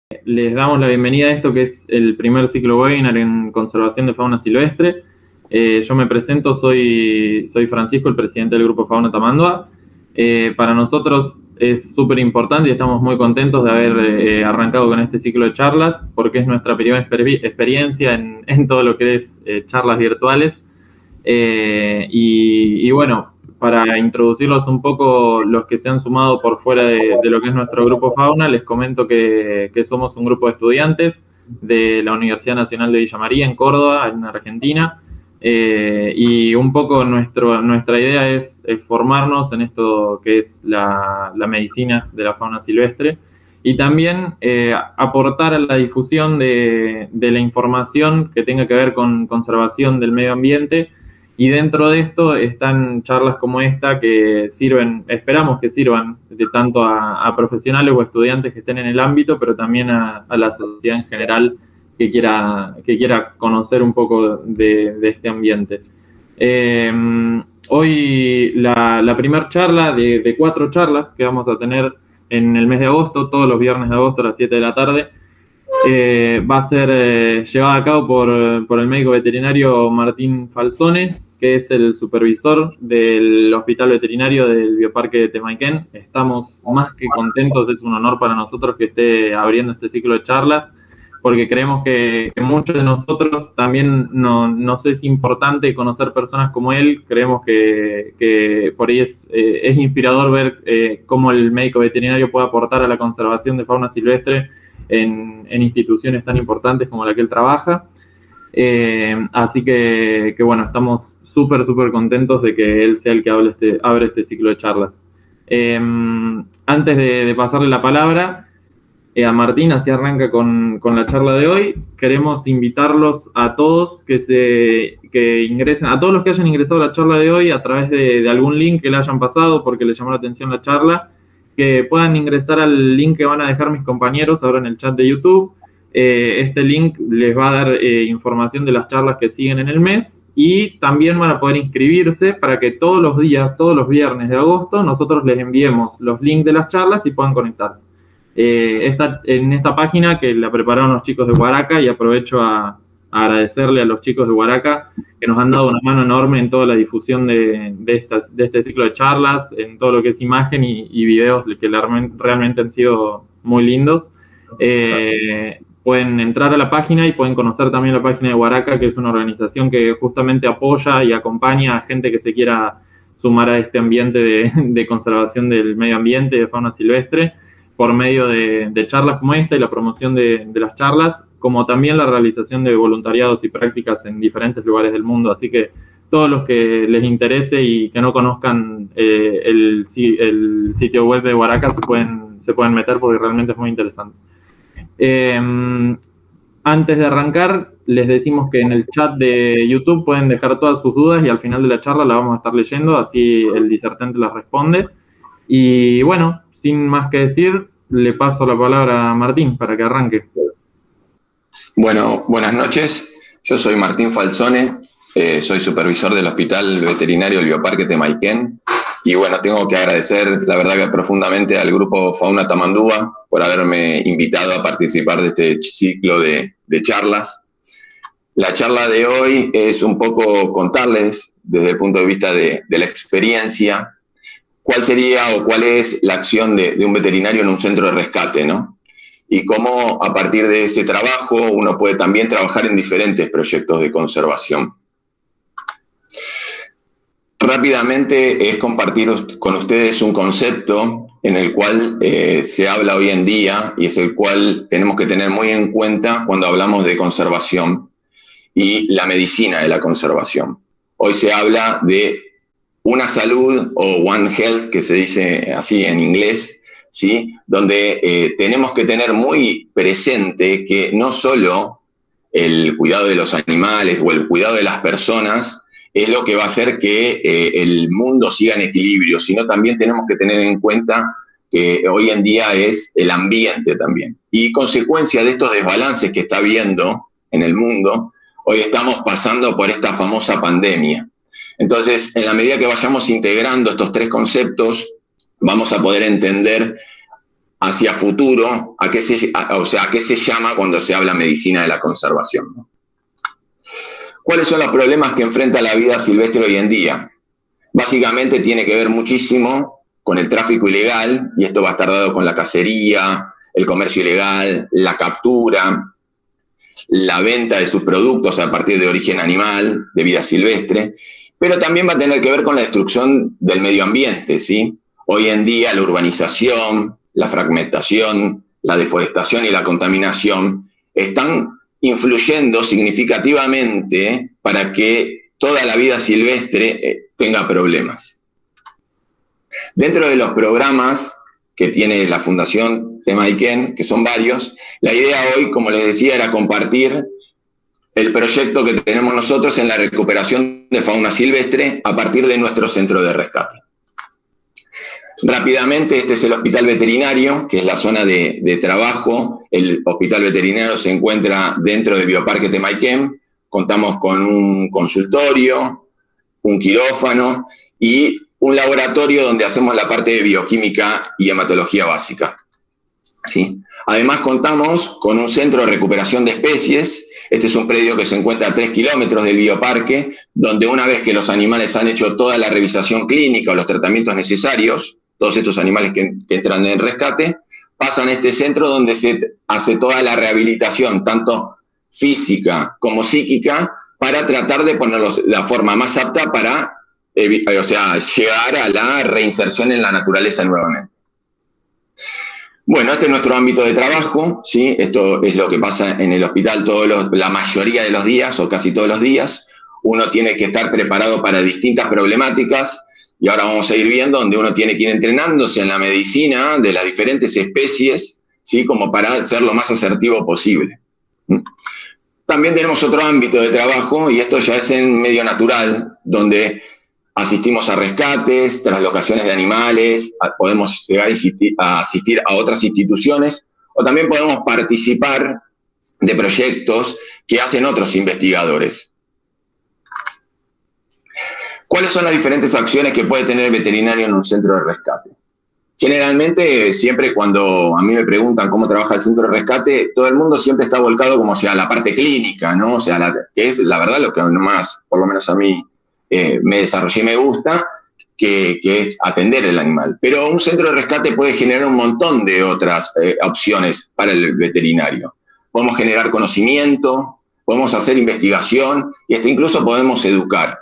Les damos la bienvenida a esto que es el primer ciclo webinar en conservación de fauna silvestre. Yo me presento, soy Francisco, el presidente del Grupo Fauna Tamandua. Para nosotros es súper importante y estamos muy contentos de haber arrancado con este ciclo de charlas, porque es nuestra primera experiencia en todo lo que es charlas virtuales. Y bueno, para introducirlos un poco, los que se han sumado por fuera de lo que es nuestro grupo Fauna, les comento que somos un grupo de estudiantes de la Universidad Nacional de Villa María, en Córdoba, en Argentina. Y un poco nuestra idea es formarnos en esto que es la medicina de la fauna silvestre y también aportar a la difusión de la información que tenga que ver con conservación del medio ambiente. Y dentro de esto están charlas como esta que sirven, esperamos que sirvan de tanto a profesionales o estudiantes que estén en el ámbito, pero también a la sociedad en general que quiera conocer un poco de este ambiente. Hoy la primera charla de 4 charlas que vamos a tener en el mes de agosto, todos los viernes de agosto a las 7 de la tarde, va a ser llevada a cabo por el médico veterinario Martín Falzone, que es el supervisor del Hospital Veterinario del Bioparque de Temaiken. Estamos más que contentos, es un honor para nosotros que esté abriendo este ciclo de charlas, porque creemos que muchos de nosotros también nos es importante conocer personas como él. Creemos que por ahí es inspirador ver cómo el médico veterinario puede aportar a la conservación de fauna silvestre en instituciones tan importantes como la que él trabaja. Así que bueno, estamos súper contentos de que él sea el que abre este ciclo de charlas. Antes de pasarle la palabra a Martín, así arranca con la charla de hoy, queremos invitarlos a todos que ingresen, a todos los que hayan ingresado a la charla de hoy a través de algún link que le hayan pasado porque les llamó la atención la charla, que puedan ingresar al link que van a dejar mis compañeros ahora en el chat de YouTube. Este link les va a dar información de las charlas que siguen en el mes y también van a poder inscribirse para que todos los días, todos los viernes de agosto, nosotros les enviemos los links de las charlas y puedan conectarse. En esta página que la prepararon los chicos de Huaraca, y aprovecho a agradecerle a los chicos de Huaraca que nos han dado una mano enorme en toda la difusión de este ciclo de charlas, en todo lo que es imagen y videos que realmente han sido muy lindos. Pueden entrar a la página y pueden conocer también la página de Huaraca, que es una organización que justamente apoya y acompaña a gente que se quiera sumar a este ambiente de conservación del medio ambiente, de fauna silvestre, por medio de charlas como esta y la promoción de las charlas, como también la realización de voluntariados y prácticas en diferentes lugares del mundo. Así que todos los que les interese y que no conozcan el sitio web de Huaraca se pueden meter porque realmente es muy interesante. Antes de arrancar, les decimos que en el chat de YouTube pueden dejar todas sus dudas y al final de la charla la vamos a estar leyendo, así el disertante las responde. Y bueno, sin más que decir, le paso la palabra a Martín para que arranque. Bueno, buenas noches. Yo soy Martín Falzone, soy supervisor del Hospital Veterinario del Bioparque Temaiken. Y bueno, tengo que agradecer, la verdad, que profundamente al Grupo Fauna Tamandua por haberme invitado a participar de este ciclo de charlas. La charla de hoy es un poco contarles, desde el punto de vista de la experiencia, cuál sería o cuál es la acción de un veterinario en un centro de rescate, ¿no? Y cómo a partir de ese trabajo uno puede también trabajar en diferentes proyectos de conservación. Rápidamente es compartir con ustedes un concepto en el cual se habla hoy en día y es el cual tenemos que tener muy en cuenta cuando hablamos de conservación y la medicina de la conservación. Hoy se habla de una salud o One Health, que se dice así en inglés, ¿sí? Donde tenemos que tener muy presente que no solo el cuidado de los animales o el cuidado de las personas es lo que va a hacer que el mundo siga en equilibrio, sino también tenemos que tener en cuenta que hoy en día es el ambiente también. Y consecuencia de estos desbalances que está habiendo en el mundo, hoy estamos pasando por esta famosa pandemia. Entonces, en la medida que vayamos integrando estos 3 conceptos, vamos a poder entender hacia futuro, ¿a qué se llama cuando se habla medicina de la conservación, ¿no? ¿Cuáles son los problemas que enfrenta la vida silvestre hoy en día? Básicamente tiene que ver muchísimo con el tráfico ilegal, y esto va a estar dado con la cacería, el comercio ilegal, la captura, la venta de sus productos a partir de origen animal, de vida silvestre, pero también va a tener que ver con la destrucción del medio ambiente, ¿sí? Hoy en día la urbanización, la fragmentación, la deforestación y la contaminación están influyendo significativamente para que toda la vida silvestre tenga problemas. Dentro de los programas que tiene la Fundación Temaiken, que son varios, la idea hoy, como les decía, era compartir el proyecto que tenemos nosotros en la recuperación de fauna silvestre a partir de nuestro centro de rescate. Rápidamente, este es el hospital veterinario, que es la zona de trabajo. El hospital veterinario se encuentra dentro del Bioparque Temaiken. Contamos con un consultorio, un quirófano y un laboratorio donde hacemos la parte de bioquímica y hematología básica, ¿sí? Además, contamos con un centro de recuperación de especies. Este es un predio que se encuentra a 3 kilómetros del bioparque, donde una vez que los animales han hecho toda la revisación clínica o los tratamientos necesarios, todos estos animales que entran en rescate, pasan a este centro donde se hace toda la rehabilitación, tanto física como psíquica, para tratar de ponerlos la forma más apta para llegar a la reinserción en la naturaleza nuevamente. Bueno, este es nuestro ámbito de trabajo, ¿sí? Esto es lo que pasa en el hospital la mayoría de los días, o casi todos los días. Uno tiene que estar preparado para distintas problemáticas, y ahora vamos a ir viendo donde uno tiene que ir entrenándose en la medicina de las diferentes especies, ¿sí? Como para ser lo más asertivo posible. También tenemos otro ámbito de trabajo, y esto ya es en medio natural, donde asistimos a rescates, traslocaciones de animales, podemos llegar a asistir a otras instituciones, o también podemos participar de proyectos que hacen otros investigadores. ¿Cuáles son las diferentes acciones que puede tener el veterinario en un centro de rescate? Generalmente, siempre cuando a mí me preguntan cómo trabaja el centro de rescate, todo el mundo siempre está volcado como hacia la parte clínica, ¿no? O sea, que es la verdad lo que más, por lo menos a mí, me desarrollé y me gusta, que es atender el animal. Pero un centro de rescate puede generar un montón de otras opciones para el veterinario. Podemos generar conocimiento, podemos hacer investigación y hasta incluso podemos educar.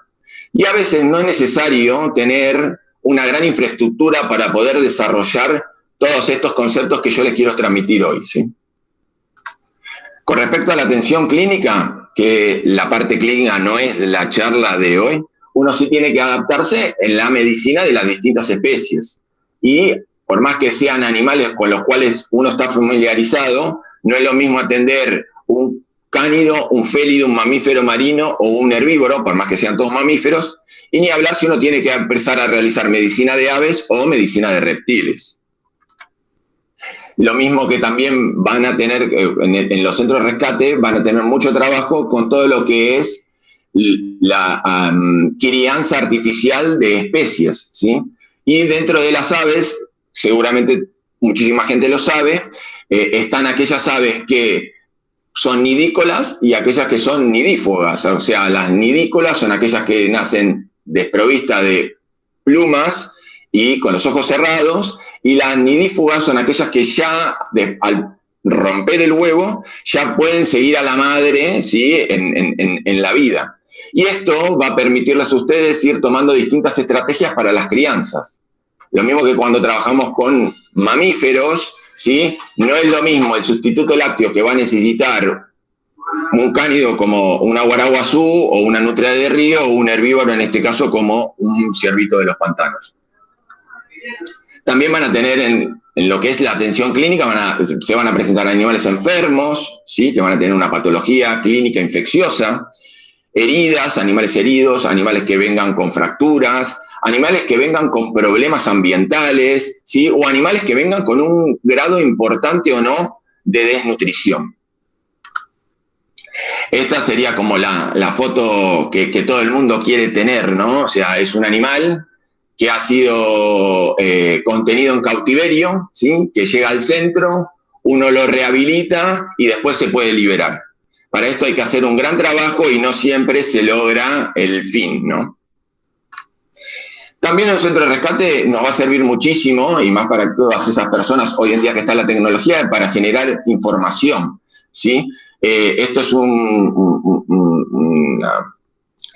Y a veces no es necesario tener una gran infraestructura para poder desarrollar todos estos conceptos que yo les quiero transmitir hoy, ¿sí? Con respecto a la atención clínica, que la parte clínica no es la charla de hoy, uno sí tiene que adaptarse en la medicina de las distintas especies. Y por más que sean animales con los cuales uno está familiarizado, no es lo mismo atender un cánido, un félido, un mamífero marino o un herbívoro, por más que sean todos mamíferos, y ni hablar si uno tiene que empezar a realizar medicina de aves o medicina de reptiles. Lo mismo que también van a tener, en los centros de rescate, van a tener mucho trabajo con todo lo que es la crianza artificial de especies, ¿sí? Y dentro de las aves, seguramente muchísima gente lo sabe, están aquellas aves que son nidícolas y aquellas que son nidífugas. O sea, las nidícolas son aquellas que nacen desprovistas de plumas y con los ojos cerrados, y las nidífugas son aquellas que ya, al romper el huevo, ya pueden seguir a la madre, ¿sí? en la vida. Y esto va a permitirles a ustedes ir tomando distintas estrategias para las crianzas. Lo mismo que cuando trabajamos con mamíferos, ¿sí? No es lo mismo el sustituto lácteo que va a necesitar un cánido como una guaraguazú o una nutria de río, o un herbívoro en este caso como un ciervito de los pantanos. También van a tener en lo que es la atención clínica, se van a presentar animales enfermos, ¿sí? Que van a tener una patología clínica infecciosa, heridas, animales heridos, animales que vengan con fracturas, animales que vengan con problemas ambientales, ¿sí? O animales que vengan con un grado importante o no de desnutrición. Esta sería como la foto que todo el mundo quiere tener, ¿no? O sea, es un animal que ha sido contenido en cautiverio, ¿sí? Que llega al centro, uno lo rehabilita y después se puede liberar. Para esto hay que hacer un gran trabajo y no siempre se logra el fin, ¿no? También el centro de rescate nos va a servir muchísimo, y más para todas esas personas hoy en día que está la tecnología, para generar información, ¿sí? Esto es una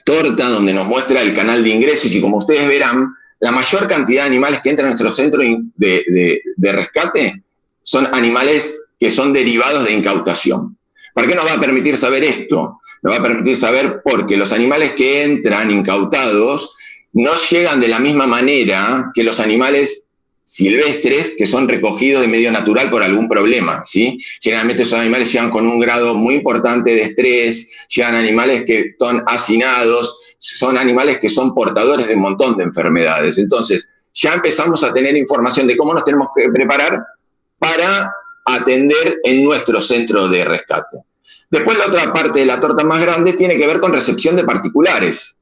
torta donde nos muestra el canal de ingresos y, como ustedes verán, la mayor cantidad de animales que entran a nuestro centro de rescate son animales que son derivados de incautación. ¿Para qué nos va a permitir saber esto? Nos va a permitir saber porque los animales que entran incautados no llegan de la misma manera que los animales silvestres que son recogidos de medio natural por algún problema, ¿sí? Generalmente esos animales llegan con un grado muy importante de estrés, llegan animales que son hacinados, son animales que son portadores de un montón de enfermedades. Entonces, ya empezamos a tener información de cómo nos tenemos que preparar para atender en nuestro centro de rescate. Después, la otra parte de la torta más grande tiene que ver con recepción de particulares.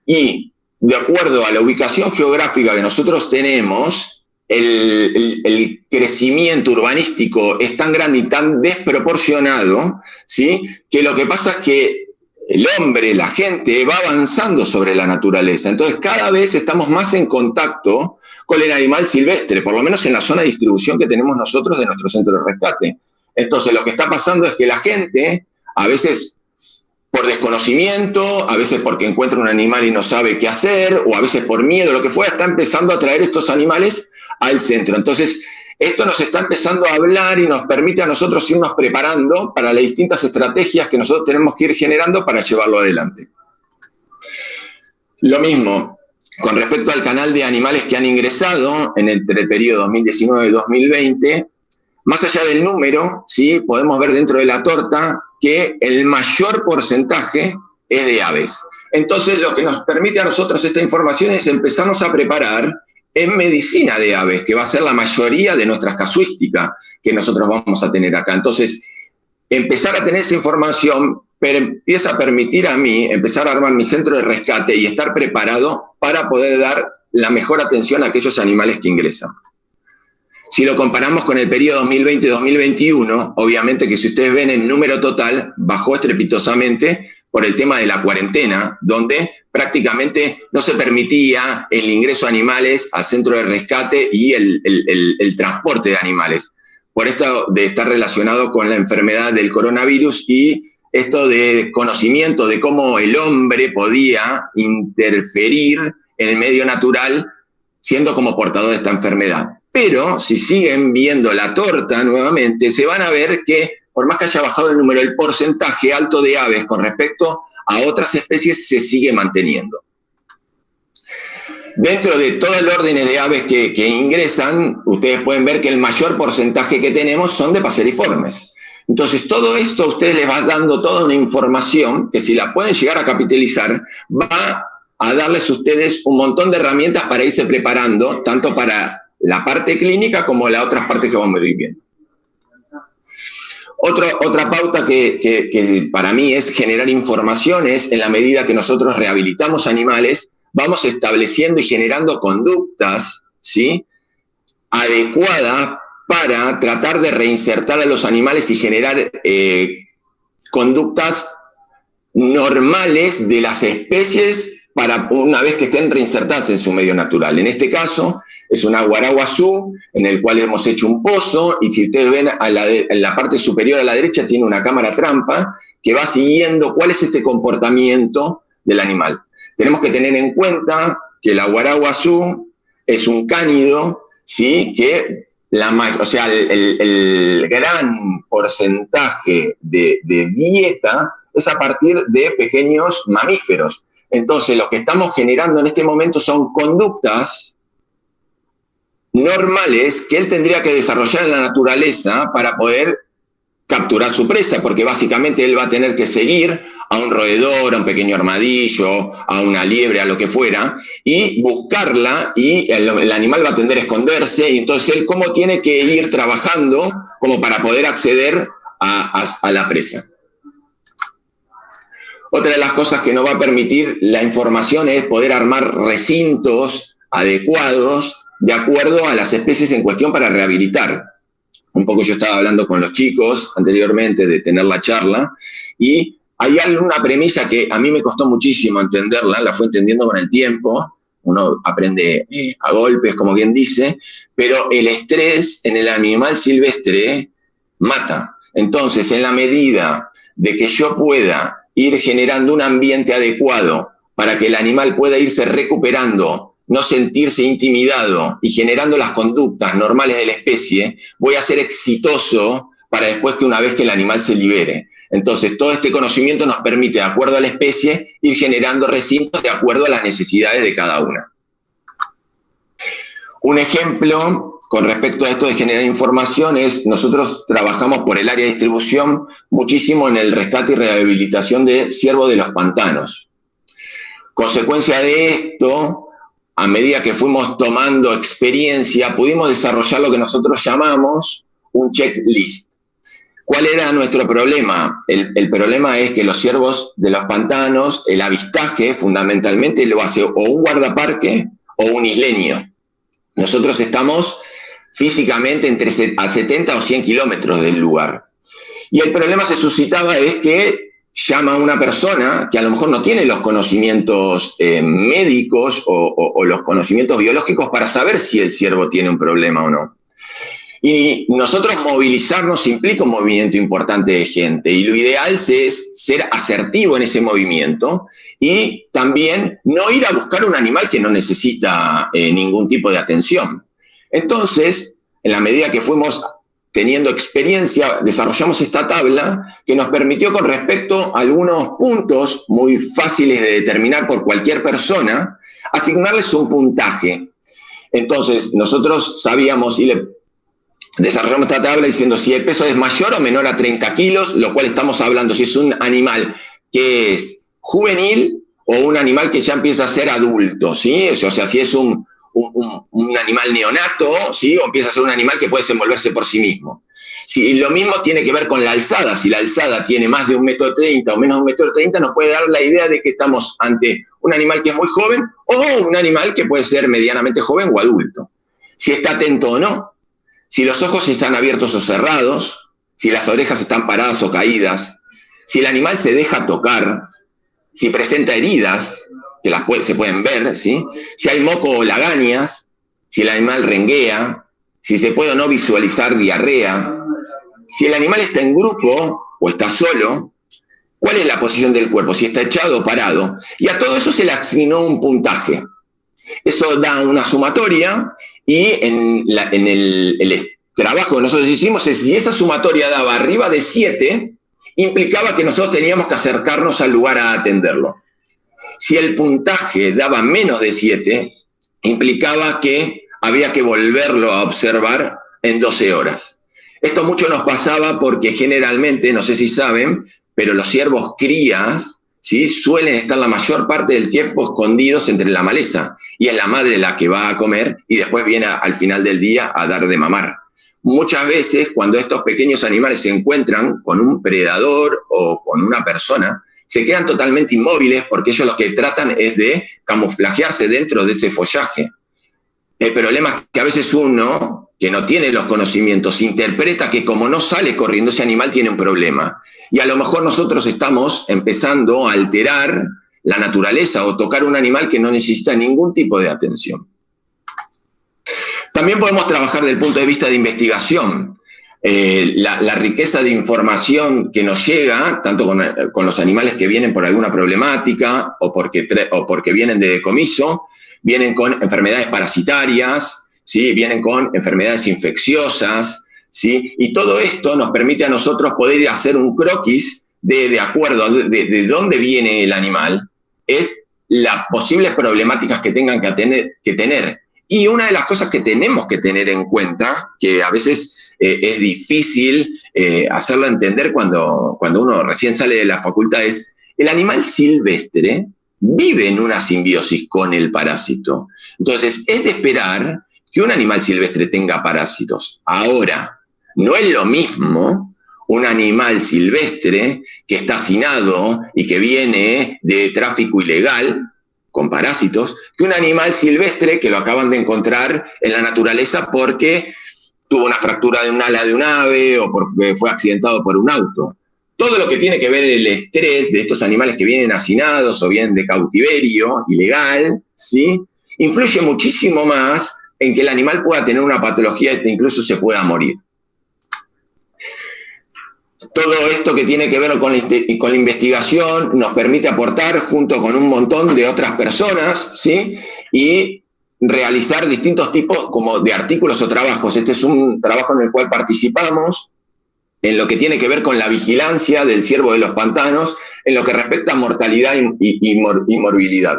Y de acuerdo a la ubicación geográfica que nosotros tenemos, el crecimiento urbanístico es tan grande y tan desproporcionado, ¿sí? Que lo que pasa es que el hombre, la gente, va avanzando sobre la naturaleza. Entonces, cada vez estamos más en contacto con el animal silvestre, por lo menos en la zona de distribución que tenemos nosotros de nuestro centro de rescate. Entonces, lo que está pasando es que la gente, a veces por desconocimiento, a veces porque encuentra un animal y no sabe qué hacer, o a veces por miedo, lo que fuera, está empezando a traer estos animales al centro. Entonces, esto nos está empezando a hablar y nos permite a nosotros irnos preparando para las distintas estrategias que nosotros tenemos que ir generando para llevarlo adelante. Lo mismo con respecto al canal de animales que han ingresado entre el periodo 2019 y 2020, más allá del número, ¿sí? Podemos ver dentro de la torta que el mayor porcentaje es de aves. Entonces, lo que nos permite a nosotros esta información es empezarnos a preparar en medicina de aves, que va a ser la mayoría de nuestras casuísticas que nosotros vamos a tener acá. Entonces, empezar a tener esa información empieza a permitir a mí empezar a armar mi centro de rescate y estar preparado para poder dar la mejor atención a aquellos animales que ingresan. Si lo comparamos con el periodo 2020-2021, obviamente que si ustedes ven el número total, bajó estrepitosamente por el tema de la cuarentena, donde prácticamente no se permitía el ingreso de animales al centro de rescate y el transporte de animales. Por esto de estar relacionado con la enfermedad del coronavirus y esto de conocimiento de cómo el hombre podía interferir en el medio natural siendo como portador de esta enfermedad. Pero si siguen viendo la torta nuevamente, se van a ver que por más que haya bajado el número, el porcentaje alto de aves con respecto a otras especies se sigue manteniendo. Dentro de todo el orden de aves que ingresan, ustedes pueden ver que el mayor porcentaje que tenemos son de paseriformes. Entonces, todo esto a ustedes les va dando toda una información que si la pueden llegar a capitalizar, va a darles a ustedes un montón de herramientas para irse preparando, tanto para la parte clínica como las otras partes que vamos a ir viendo. Otra pauta que para mí es generar informaciones en la medida que nosotros rehabilitamos animales, vamos estableciendo y generando conductas, ¿sí?, adecuadas para tratar de reinsertar a los animales y generar conductas normales de las especies para una vez que estén reinsertadas en su medio natural. En este caso es un aguaraguazú en el cual hemos hecho un pozo y si ustedes ven en la parte superior a la derecha tiene una cámara trampa que va siguiendo cuál es este comportamiento del animal. Tenemos que tener en cuenta que el aguaraguazú es un cánido, ¿sí?, que el gran porcentaje de dieta es a partir de pequeños mamíferos. Entonces, lo que estamos generando en este momento son conductas normales que él tendría que desarrollar en la naturaleza para poder capturar su presa, porque básicamente él va a tener que seguir a un roedor, a un pequeño armadillo, a una liebre, a lo que fuera, y buscarla, y el animal va a tender a esconderse, y entonces él cómo tiene que ir trabajando como para poder acceder a la presa. Otra de las cosas que nos va a permitir la información es poder armar recintos adecuados de acuerdo a las especies en cuestión para rehabilitar. Un poco yo estaba hablando con los chicos anteriormente de tener la charla y hay alguna premisa que a mí me costó muchísimo entenderla, la fui entendiendo con el tiempo, uno aprende a golpes, como quien dice, pero el estrés en el animal silvestre mata. Entonces, en la medida de que yo pueda ir generando un ambiente adecuado para que el animal pueda irse recuperando, no sentirse intimidado y generando las conductas normales de la especie, voy a ser exitoso para después que una vez que el animal se libere. Entonces, todo este conocimiento nos permite, de acuerdo a la especie, ir generando recintos de acuerdo a las necesidades de cada una. Un ejemplo con respecto a esto de generar información es, nosotros trabajamos por el área de distribución muchísimo en el rescate y rehabilitación de ciervos de los pantanos. Consecuencia de esto, a medida que fuimos tomando experiencia, pudimos desarrollar lo que nosotros llamamos un checklist. ¿Cuál era nuestro problema? El problema es que los ciervos de los pantanos, el avistaje fundamentalmente lo hace o un guardaparque o un isleño. Nosotros estamos físicamente entre a 70 o 100 kilómetros del lugar. Y el problema se suscitaba es que llama a una persona que a lo mejor no tiene los conocimientos médicos o los conocimientos biológicos para saber si el ciervo tiene un problema o no. Y nosotros movilizarnos implica un movimiento importante de gente y lo ideal es ser asertivo en ese movimiento y también no ir a buscar un animal que no necesita ningún tipo de atención. Entonces, en la medida que fuimos teniendo experiencia, desarrollamos esta tabla que nos permitió con respecto a algunos puntos muy fáciles de determinar por cualquier persona, asignarles un puntaje. Entonces, nosotros sabíamos y desarrollamos esta tabla diciendo si el peso es mayor o menor a 30 kilos, lo cual estamos hablando si es un animal que es juvenil o un animal que ya empieza a ser adulto, ¿sí? O sea, si es un animal neonato, ¿sí? O empieza a ser un animal que puede desenvolverse por sí mismo. Sí, lo mismo tiene que ver con la alzada. Si la alzada tiene más de 1,30 m o menos de 1,30 m, nos puede dar la idea de que estamos ante un animal que es muy joven o un animal que puede ser medianamente joven o adulto. Si está atento o no, si los ojos están abiertos o cerrados, si las orejas están paradas o caídas, si el animal se deja tocar, si presenta heridas, que se pueden ver, ¿sí? Si hay moco o lagañas, si el animal renguea, si se puede o no visualizar diarrea, si el animal está en grupo o está solo, cuál es la posición del cuerpo, si está echado o parado. Y a todo eso se le asignó un puntaje. Eso da una sumatoria y en el trabajo que nosotros hicimos es si esa sumatoria daba arriba de 7, implicaba que nosotros teníamos que acercarnos al lugar a atenderlo. Si el puntaje daba menos de 7, implicaba que había que volverlo a observar en 12 horas. Esto mucho nos pasaba porque generalmente, no sé si saben, pero los ciervos crías, ¿sí?, suelen estar la mayor parte del tiempo escondidos entre la maleza. Y es la madre la que va a comer y después viene al final del día a dar de mamar. Muchas veces, cuando estos pequeños animales se encuentran con un predador o con una persona, se quedan totalmente inmóviles porque ellos lo que tratan es de camuflajearse dentro de ese follaje. El problema es que a veces uno, que no tiene los conocimientos, interpreta que como no sale corriendo ese animal tiene un problema. Y a lo mejor nosotros estamos empezando a alterar la naturaleza o tocar un animal que no necesita ningún tipo de atención. También podemos trabajar desde el punto de vista de investigación. La riqueza de información que nos llega, tanto con los animales que vienen por alguna problemática o porque vienen de decomiso, vienen con enfermedades parasitarias, ¿sí?, vienen con enfermedades infecciosas, ¿sí? Y todo esto nos permite a nosotros poder hacer un croquis de acuerdo de dónde viene el animal, es las posibles problemáticas que tengan que tener. Y una de las cosas que tenemos que tener en cuenta, que a veces es difícil hacerlo entender cuando uno recién sale de la facultad, es el animal silvestre vive en una simbiosis con el parásito. Entonces, es de esperar que un animal silvestre tenga parásitos. Ahora, no es lo mismo un animal silvestre que está hacinado y que viene de tráfico ilegal, con parásitos, que un animal silvestre que lo acaban de encontrar en la naturaleza porque tuvo una fractura de un ala de un ave o porque fue accidentado por un auto. Todo lo que tiene que ver el estrés de estos animales que vienen hacinados o vienen de cautiverio ilegal, ¿sí?, influye muchísimo más en que el animal pueda tener una patología e incluso se pueda morir. Todo esto que tiene que ver con la investigación nos permite aportar junto con un montón de otras personas, ¿sí?, y realizar distintos tipos como de artículos o trabajos. Este es un trabajo en el cual participamos en lo que tiene que ver con la vigilancia del ciervo de los pantanos, en lo que respecta a mortalidad y morbilidad.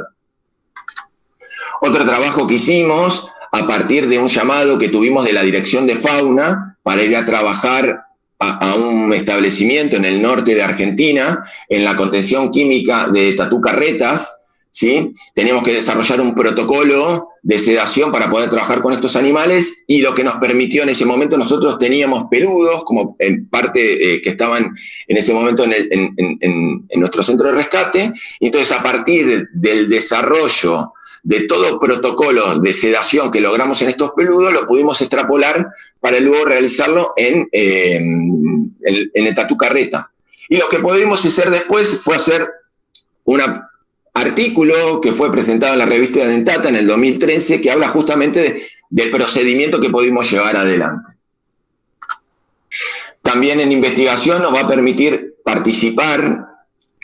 Otro trabajo que hicimos a partir de un llamado que tuvimos de la Dirección de Fauna para ir a trabajar a un establecimiento en el norte de Argentina, en la contención química de Tatú Carretas, ¿sí? Teníamos que desarrollar un protocolo de sedación para poder trabajar con estos animales, y lo que nos permitió en ese momento, nosotros teníamos peludos como en parte que estaban en ese momento en nuestro centro de rescate, y entonces a partir del desarrollo de todo protocolo de sedación que logramos en estos peludos, lo pudimos extrapolar para luego realizarlo en el Tatú Carreta. Y lo que pudimos hacer después fue hacer un artículo que fue presentado en la revista Dentata en el 2013, que habla justamente del procedimiento que pudimos llevar adelante. También en investigación nos va a permitir participar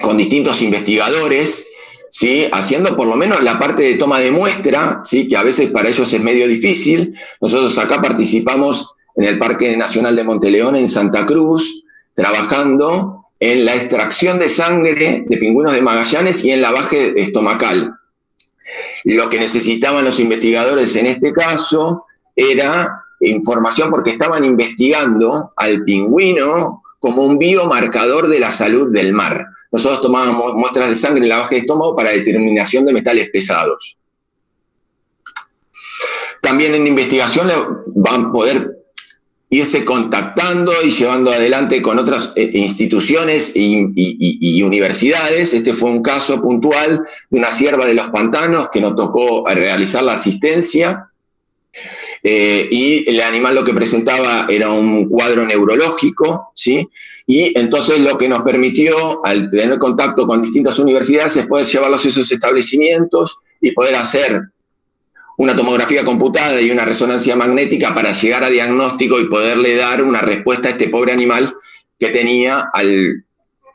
con distintos investigadores, ¿sí?, haciendo por lo menos la parte de toma de muestra, ¿sí?, que a veces para ellos es medio difícil. Nosotros acá participamos en el Parque Nacional de Monteleón, en Santa Cruz, trabajando en la extracción de sangre de pingüinos de Magallanes y en lavaje estomacal. Lo que necesitaban los investigadores en este caso era información porque estaban investigando al pingüino como un biomarcador de la salud del mar. Nosotros tomábamos muestras de sangre y lavaje de estómago para determinación de metales pesados. También en investigación van a poder irse contactando y llevando adelante con otras instituciones y universidades. Este fue un caso puntual de una cierva de los pantanos que nos tocó realizar la asistencia, y el animal lo que presentaba era un cuadro neurológico, ¿sí? Y entonces lo que nos permitió, al tener contacto con distintas universidades, es poder llevarlos a esos establecimientos y poder hacer una tomografía computada y una resonancia magnética para llegar a diagnóstico y poderle dar una respuesta a este pobre animal que tenía, al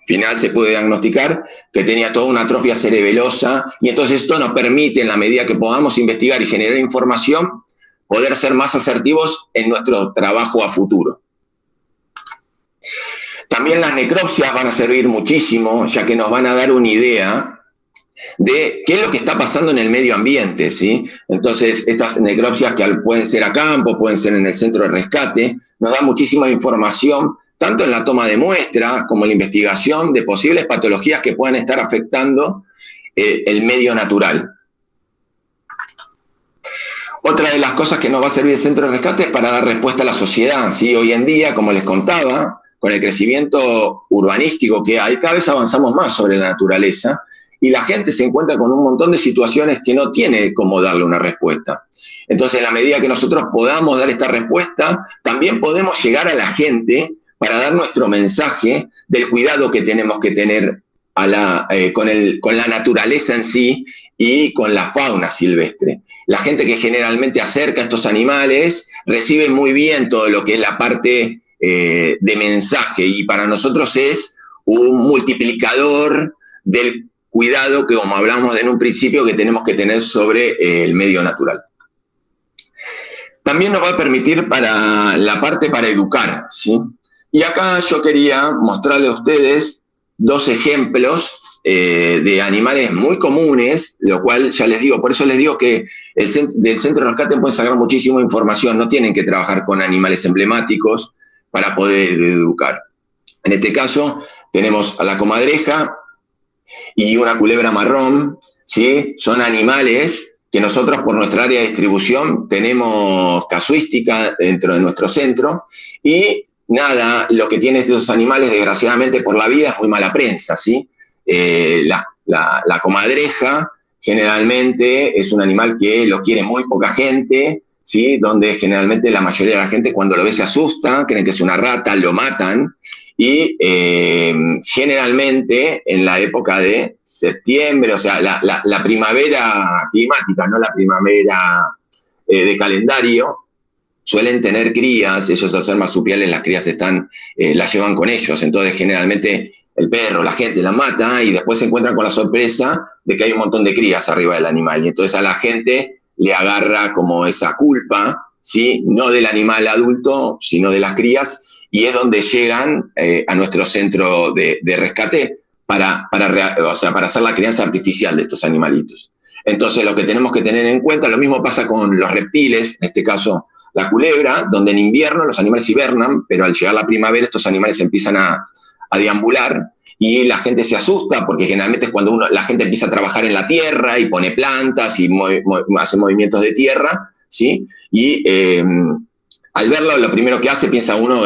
final se pudo diagnosticar, que tenía toda una atrofia cerebelosa, y entonces esto nos permite, en la medida que podamos investigar y generar información, poder ser más asertivos en nuestro trabajo a futuro. También las necropsias van a servir muchísimo, ya que nos van a dar una idea de qué es lo que está pasando en el medio ambiente, ¿sí? Entonces, estas necropsias que pueden ser a campo, pueden ser en el centro de rescate, nos dan muchísima información, tanto en la toma de muestra como en la investigación de posibles patologías que puedan estar afectando el medio natural. Otra de las cosas que nos va a servir el centro de rescate es para dar respuesta a la sociedad, ¿sí? Hoy en día, como les contaba, con el crecimiento urbanístico que hay, cada vez avanzamos más sobre la naturaleza, y la gente se encuentra con un montón de situaciones que no tiene cómo darle una respuesta. Entonces, en la medida que nosotros podamos dar esta respuesta, también podemos llegar a la gente para dar nuestro mensaje del cuidado que tenemos que tener con la naturaleza en sí y con la fauna silvestre. La gente que generalmente acerca a estos animales recibe muy bien todo lo que es la parte de mensaje, y para nosotros es un multiplicador del cuidado que, como hablamos en un principio, que tenemos que tener sobre el medio natural. También nos va a permitir para la parte para educar, ¿sí? Y acá yo quería mostrarles a ustedes dos ejemplos de animales muy comunes, lo cual ya les digo, por eso les digo que del centro de rescate pueden sacar muchísima información, no tienen que trabajar con animales emblemáticos para poder educar. En este caso tenemos a la comadreja y una culebra marrón, ¿sí? Son animales que nosotros, por nuestra área de distribución, tenemos casuística dentro de nuestro centro, y nada, lo que tienen estos animales, desgraciadamente por la vida, es muy mala prensa, ¿sí? La comadreja generalmente es un animal que lo quiere muy poca gente, ¿sí? Donde generalmente la mayoría de la gente cuando lo ve se asusta, creen que es una rata, lo matan, y generalmente en la época de septiembre, o sea, la primavera climática, no la primavera de calendario, suelen tener crías, ellos al ser marsupiales las crías las llevan con ellos, entonces generalmente el perro, la gente la mata y después se encuentran con la sorpresa de que hay un montón de crías arriba del animal y entonces a la gente le agarra como esa culpa, ¿sí? No del animal adulto, sino de las crías, y es donde llegan a nuestro centro de rescate para hacer la crianza artificial de estos animalitos. Entonces lo que tenemos que tener en cuenta, lo mismo pasa con los reptiles, en este caso la culebra, donde en invierno los animales hibernan, pero al llegar la primavera estos animales empiezan a deambular y la gente se asusta porque generalmente es cuando la gente empieza a trabajar en la tierra y pone plantas y hace movimientos de tierra, ¿sí? Y al verlo lo primero que hace, piensa uno,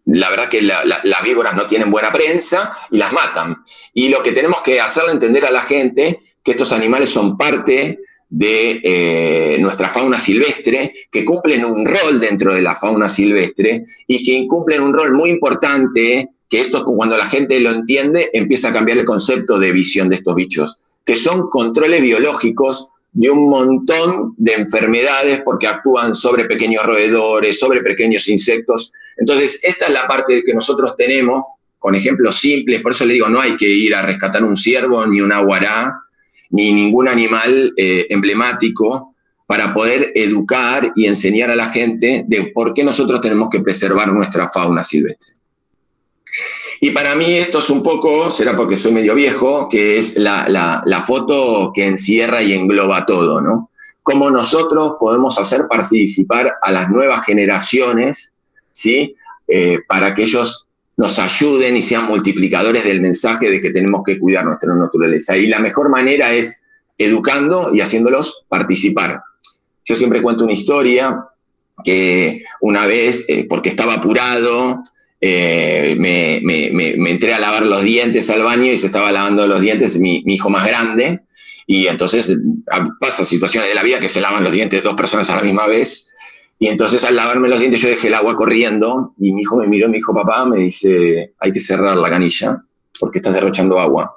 la verdad que las víboras no tienen buena prensa y las matan. Y lo que tenemos que hacerle entender a la gente que estos animales son parte de nuestra fauna silvestre, que cumplen un rol dentro de la fauna silvestre y que cumplen un rol muy importante, que esto cuando la gente lo entiende empieza a cambiar el concepto de visión de estos bichos, que son controles biológicos de un montón de enfermedades porque actúan sobre pequeños roedores, sobre pequeños insectos. Entonces, esta es la parte que nosotros tenemos, con ejemplos simples, por eso le digo, no hay que ir a rescatar un ciervo, ni un aguará, ni ningún animal emblemático para poder educar y enseñar a la gente de por qué nosotros tenemos que preservar nuestra fauna silvestre. Y para mí esto es un poco, será porque soy medio viejo, que es la foto que encierra y engloba todo, ¿no? Cómo nosotros podemos hacer participar a las nuevas generaciones, ¿sí? Para que ellos nos ayuden y sean multiplicadores del mensaje de que tenemos que cuidar nuestra naturaleza. Y la mejor manera es educando y haciéndolos participar. Yo siempre cuento una historia que una vez, porque estaba apurado, me entré a lavar los dientes al baño y se estaba lavando los dientes mi hijo más grande, y entonces pasan situaciones de la vida que se lavan los dientes dos personas a la misma vez, y entonces al lavarme los dientes yo dejé el agua corriendo y mi hijo me miró y me dijo, papá, me dice, hay que cerrar la canilla porque estás derrochando agua.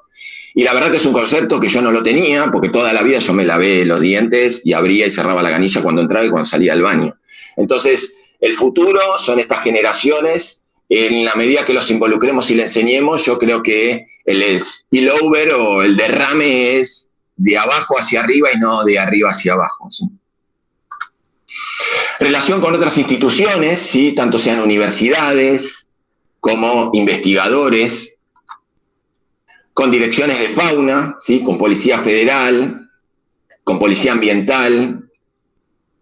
Y la verdad que es un concepto que yo no lo tenía, porque toda la vida yo me lavé los dientes y abría y cerraba la canilla cuando entraba y cuando salía del baño. Entonces, el futuro son estas generaciones. En la medida que los involucremos y le enseñemos, yo creo que el spillover o el derrame es de abajo hacia arriba y no de arriba hacia abajo, ¿sí? Relación con otras instituciones, ¿sí? Tanto sean universidades como investigadores, con direcciones de fauna, ¿sí? Con Policía Federal, con Policía Ambiental,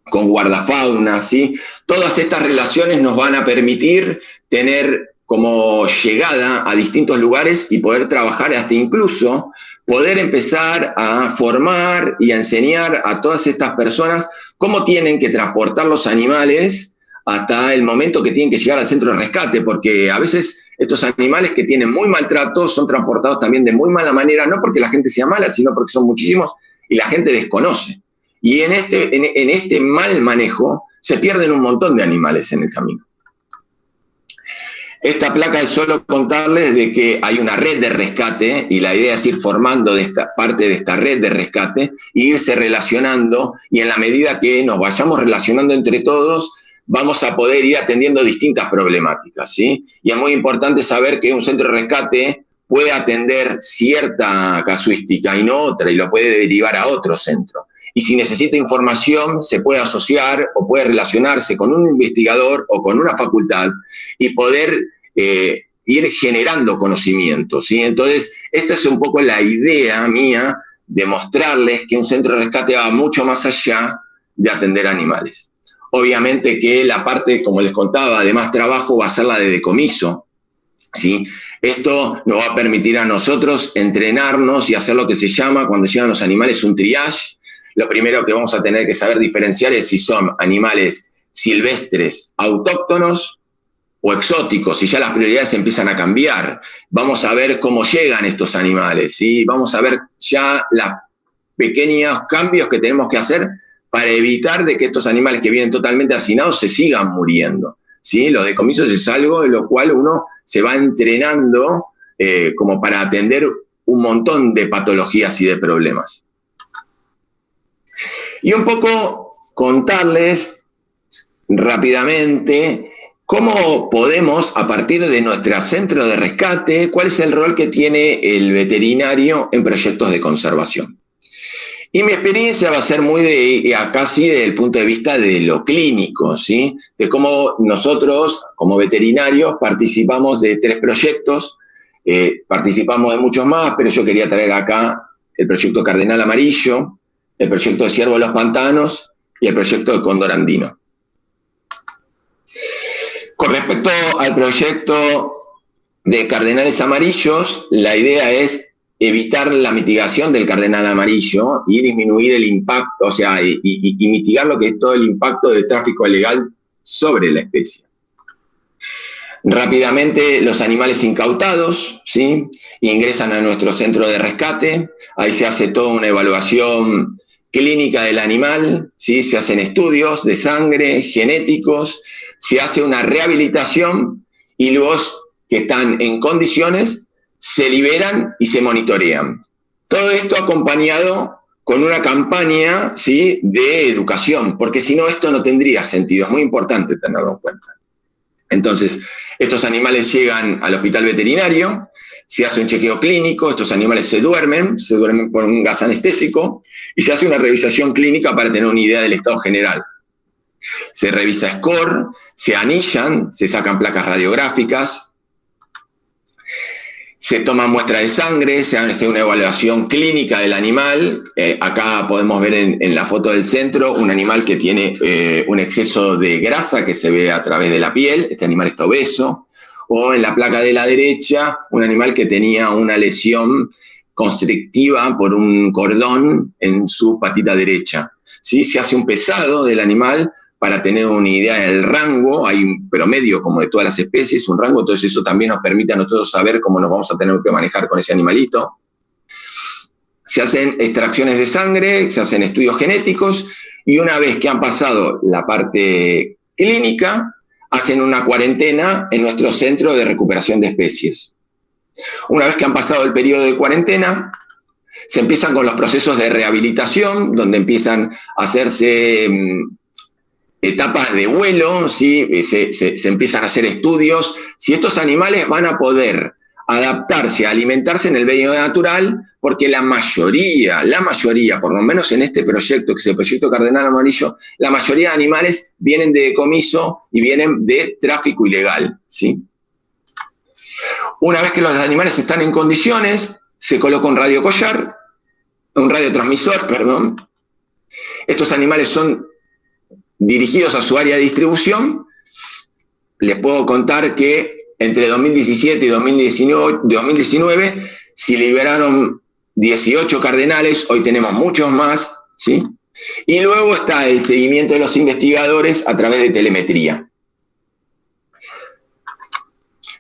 con guardafauna, ¿sí? Todas estas relaciones nos van a permitir tener como llegada a distintos lugares y poder trabajar, hasta incluso poder empezar a formar y a enseñar a todas estas personas cómo tienen que transportar los animales hasta el momento que tienen que llegar al centro de rescate, porque a veces estos animales que tienen muy maltrato son transportados también de muy mala manera, no porque la gente sea mala, sino porque son muchísimos y la gente desconoce. Y en este mal manejo se pierden un montón de animales en el camino. Esta placa es solo contarles de que hay una red de rescate y la idea es ir formando parte de esta red de rescate e irse relacionando, y en la medida que nos vayamos relacionando entre todos vamos a poder ir atendiendo distintas problemáticas, ¿sí? Y es muy importante saber que un centro de rescate puede atender cierta casuística y no otra, y lo puede derivar a otro centro. Y si necesita información, se puede asociar o puede relacionarse con un investigador o con una facultad y poder ir generando conocimiento, ¿sí? Entonces, esta es un poco la idea mía de mostrarles que un centro de rescate va mucho más allá de atender animales. Obviamente que la parte, como les contaba, de más trabajo va a ser la de decomiso, ¿sí? Esto nos va a permitir a nosotros entrenarnos y hacer lo que se llama, cuando llegan los animales, un triage. Lo primero que vamos a tener que saber diferenciar es si son animales silvestres, autóctonos o exóticos, y ya las prioridades empiezan a cambiar. Vamos a ver cómo llegan estos animales, ¿sí? Vamos a ver ya pequeños cambios que tenemos que hacer para evitar de que estos animales que vienen totalmente hacinados se sigan muriendo, ¿sí? Los decomisos es algo en lo cual uno se va entrenando como para atender un montón de patologías y de problemas. Y un poco contarles rápidamente cómo podemos, a partir de nuestro centro de rescate, cuál es el rol que tiene el veterinario en proyectos de conservación. Y mi experiencia va a ser muy casi desde el punto de vista de lo clínico, ¿sí? De cómo nosotros, como veterinarios, participamos de 3 proyectos, participamos de muchos más, pero yo quería traer acá el proyecto Cardenal Amarillo, el proyecto de Ciervo de los Pantanos y el proyecto de Cóndor Andino. Con respecto al proyecto de Cardenales Amarillos, la idea es evitar la mitigación del cardenal amarillo y disminuir el impacto, o sea, y mitigar lo que es todo el impacto del tráfico ilegal sobre la especie. Rápidamente los animales incautados, ¿sí? Ingresan a nuestro centro de rescate, ahí se hace toda una evaluación clínica del animal, ¿sí? Se hacen estudios de sangre, genéticos, se hace una rehabilitación y los que están en condiciones se liberan y se monitorean. Todo esto acompañado con una campaña, ¿sí? De educación, porque si no esto no tendría sentido, es muy importante tenerlo en cuenta. Entonces, estos animales llegan al hospital veterinario, se hace un chequeo clínico, estos animales se duermen con un gas anestésico y se hace una revisación clínica para tener una idea del estado general. Se revisa score, se anillan, se sacan placas radiográficas, se toma muestra de sangre, se hace una evaluación clínica del animal. Acá podemos ver en la foto del centro un animal que tiene un exceso de grasa que se ve a través de la piel. Este animal está obeso. O en la placa de la derecha, un animal que tenía una lesión constrictiva por un cordón en su patita derecha. ¿Sí? Se hace un pesado del animal para tener una idea del rango, hay un promedio como de todas las especies, un rango, entonces eso también nos permite a nosotros saber cómo nos vamos a tener que manejar con ese animalito. Se hacen extracciones de sangre, se hacen estudios genéticos, y una vez que han pasado la parte clínica, hacen una cuarentena en nuestro centro de recuperación de especies. Una vez que han pasado el periodo de cuarentena, se empiezan con los procesos de rehabilitación, donde empiezan a hacerse etapas de vuelo, ¿sí? Se empiezan a hacer estudios, si estos animales van a poder adaptarse, a alimentarse en el medio natural, porque la mayoría, por lo menos en este proyecto, que es el proyecto Cardenal Amarillo, la mayoría de animales vienen de decomiso y vienen de tráfico ilegal, ¿sí? Una vez que los animales están en condiciones, se coloca un radiotransmisor, perdón. Estos animales son dirigidos a su área de distribución. Les puedo contar que entre 2017 y 2019 se liberaron 18 cardenales, hoy tenemos muchos más, ¿sí? Y luego está el seguimiento de los investigadores a través de telemetría.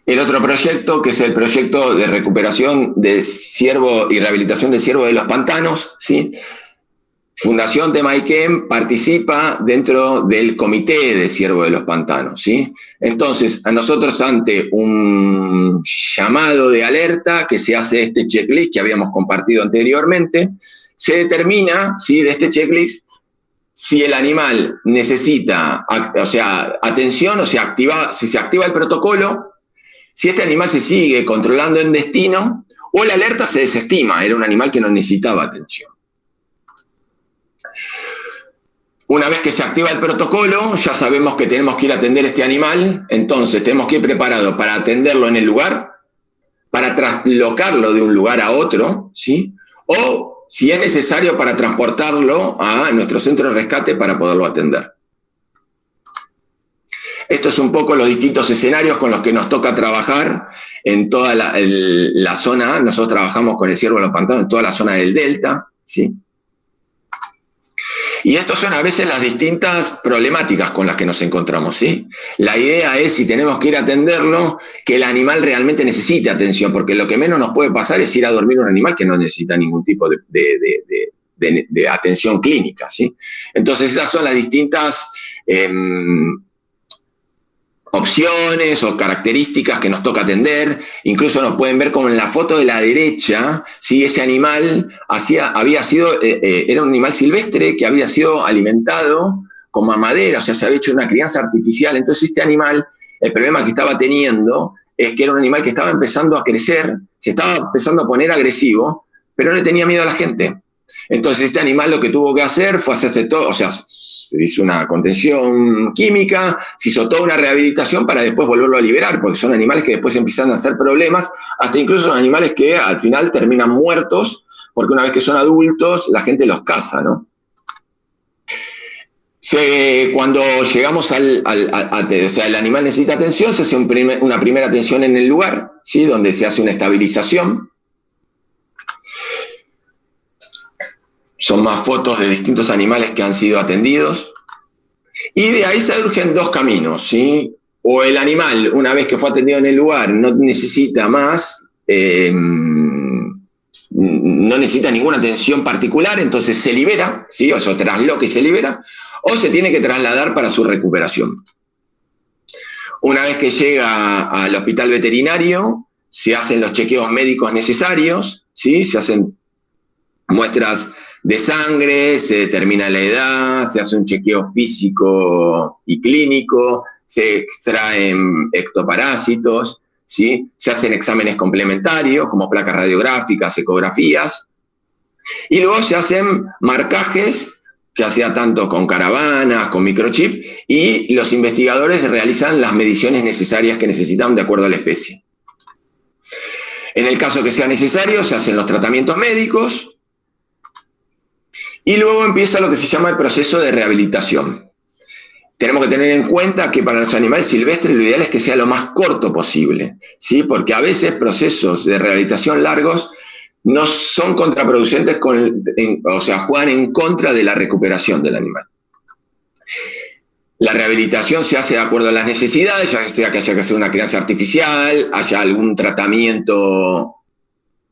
El otro proyecto, que es el proyecto de recuperación de ciervo y rehabilitación de ciervo de los pantanos, ¿sí? Fundación Temayquén participa dentro del Comité de Ciervo de los Pantanos, ¿sí? Entonces, a nosotros ante un llamado de alerta que se hace este checklist que habíamos compartido anteriormente, se determina, ¿sí? De este checklist si el animal necesita, o sea, atención, o sea, si se activa el protocolo, si este animal se sigue controlando en destino, o la alerta se desestima, era un animal que no necesitaba atención. Una vez que se activa el protocolo, ya sabemos que tenemos que ir a atender este animal, entonces tenemos que ir preparados para atenderlo en el lugar, para traslocarlo de un lugar a otro, ¿sí? O, si es necesario, para transportarlo a nuestro centro de rescate para poderlo atender. Esto es un poco los distintos escenarios con los que nos toca trabajar en toda la zona. Nosotros trabajamos con el ciervo de los pantanos en toda la zona del delta, ¿sí? Y estas son a veces las distintas problemáticas con las que nos encontramos, ¿sí? La idea es, si tenemos que ir a atenderlo, que el animal realmente necesite atención, porque lo que menos nos puede pasar es ir a dormir un animal que no necesita ningún tipo de de atención clínica, ¿sí? Entonces, estas son las distintas opciones o características que nos toca atender. Incluso nos pueden ver como en la foto de la derecha, ¿sí? Ese animal era un animal silvestre que había sido alimentado con mamadera, o sea, se había hecho una crianza artificial. Entonces este animal, el problema que estaba teniendo es que era un animal que estaba empezando a crecer, se estaba empezando a poner agresivo, pero no le tenía miedo a la gente. Entonces este animal lo que tuvo que hacer fue hacerse todo, o sea, se hizo una contención química, se hizo toda una rehabilitación para después volverlo a liberar, porque son animales que después empiezan a hacer problemas, hasta incluso son animales que al final terminan muertos, porque una vez que son adultos, la gente los caza, ¿no? Cuando llegamos o sea, el animal necesita atención, se hace una primera atención en el lugar, ¿sí? Donde se hace una estabilización. Son más fotos de distintos animales que han sido atendidos. Y de ahí surgen dos caminos, ¿sí? O el animal, una vez que fue atendido en el lugar, no necesita más, no necesita ninguna atención particular, entonces se libera, ¿sí? O sea, trasloca y se libera, o se tiene que trasladar para su recuperación. Una vez que llega al hospital veterinario, se hacen los chequeos médicos necesarios, ¿sí? Se hacen muestras de sangre, se determina la edad, se hace un chequeo físico y clínico, se extraen ectoparásitos, ¿sí? Se hacen exámenes complementarios como placas radiográficas, ecografías, y luego se hacen marcajes, ya sea tanto con caravanas, con microchip, y los investigadores realizan las mediciones necesarias que necesitan de acuerdo a la especie. En el caso que sea necesario, se hacen los tratamientos médicos, y luego empieza lo que se llama el proceso de rehabilitación. Tenemos que tener en cuenta que para los animales silvestres lo ideal es que sea lo más corto posible, ¿sí? Porque a veces procesos de rehabilitación largos no son contraproducentes, o sea, juegan en contra de la recuperación del animal. La rehabilitación se hace de acuerdo a las necesidades, ya sea que haya que hacer una crianza artificial, haya algún tratamiento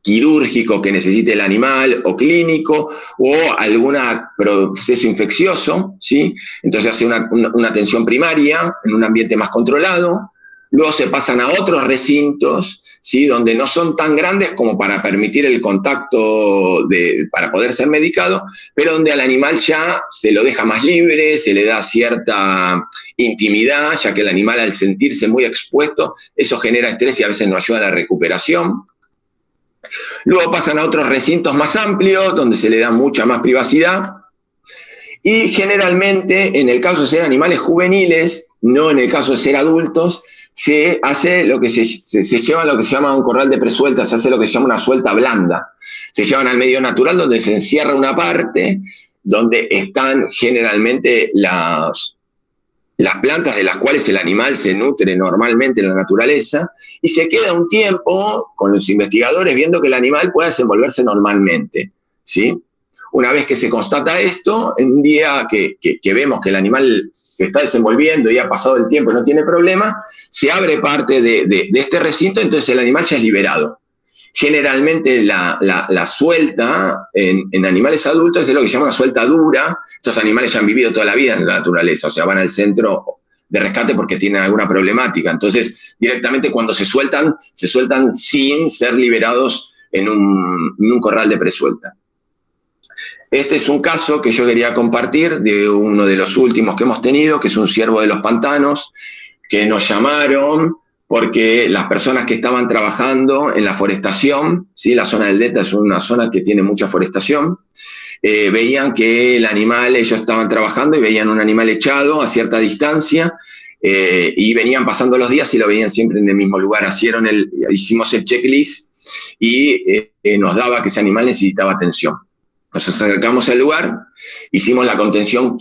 quirúrgico que necesite el animal o clínico, o algún proceso infeccioso, ¿sí? Entonces se hace una atención primaria en un ambiente más controlado, luego se pasan a otros recintos, ¿sí? Donde no son tan grandes como para permitir el contacto para poder ser medicado, pero donde al animal ya se lo deja más libre, se le da cierta intimidad, ya que el animal al sentirse muy expuesto, eso genera estrés y a veces no ayuda a la recuperación. Luego pasan a otros recintos más amplios, donde se le da mucha más privacidad. Y generalmente, en el caso de ser animales juveniles, no en el caso de ser adultos, se hace lo que se lleva lo que se llama un corral de presuelta, se hace lo que se llama una suelta blanda. Se llevan al medio natural, donde se encierra una parte, donde están generalmente las plantas de las cuales el animal se nutre normalmente en la naturaleza, y se queda un tiempo con los investigadores viendo que el animal pueda desenvolverse normalmente, ¿sí? Una vez que se constata esto, en un día que vemos que el animal se está desenvolviendo y ha pasado el tiempo y no tiene problema, se abre parte de este recinto, entonces el animal ya es liberado. Generalmente la suelta en animales adultos es lo que se llama una suelta dura. Estos animales ya han vivido toda la vida en la naturaleza, o sea, van al centro de rescate porque tienen alguna problemática. Entonces, directamente cuando se sueltan sin ser liberados en un corral de presuelta. Este es un caso que yo quería compartir de uno de los últimos que hemos tenido, que es un ciervo de los pantanos, que nos llamaron porque las personas que estaban trabajando en la forestación, ¿sí? La zona del delta es una zona que tiene mucha forestación, veían que el animal, ellos estaban trabajando y veían un animal echado a cierta distancia, y venían pasando los días y lo veían siempre en el mismo lugar. Hicimos el checklist y nos daba que ese animal necesitaba atención. Nos acercamos al lugar, hicimos la contención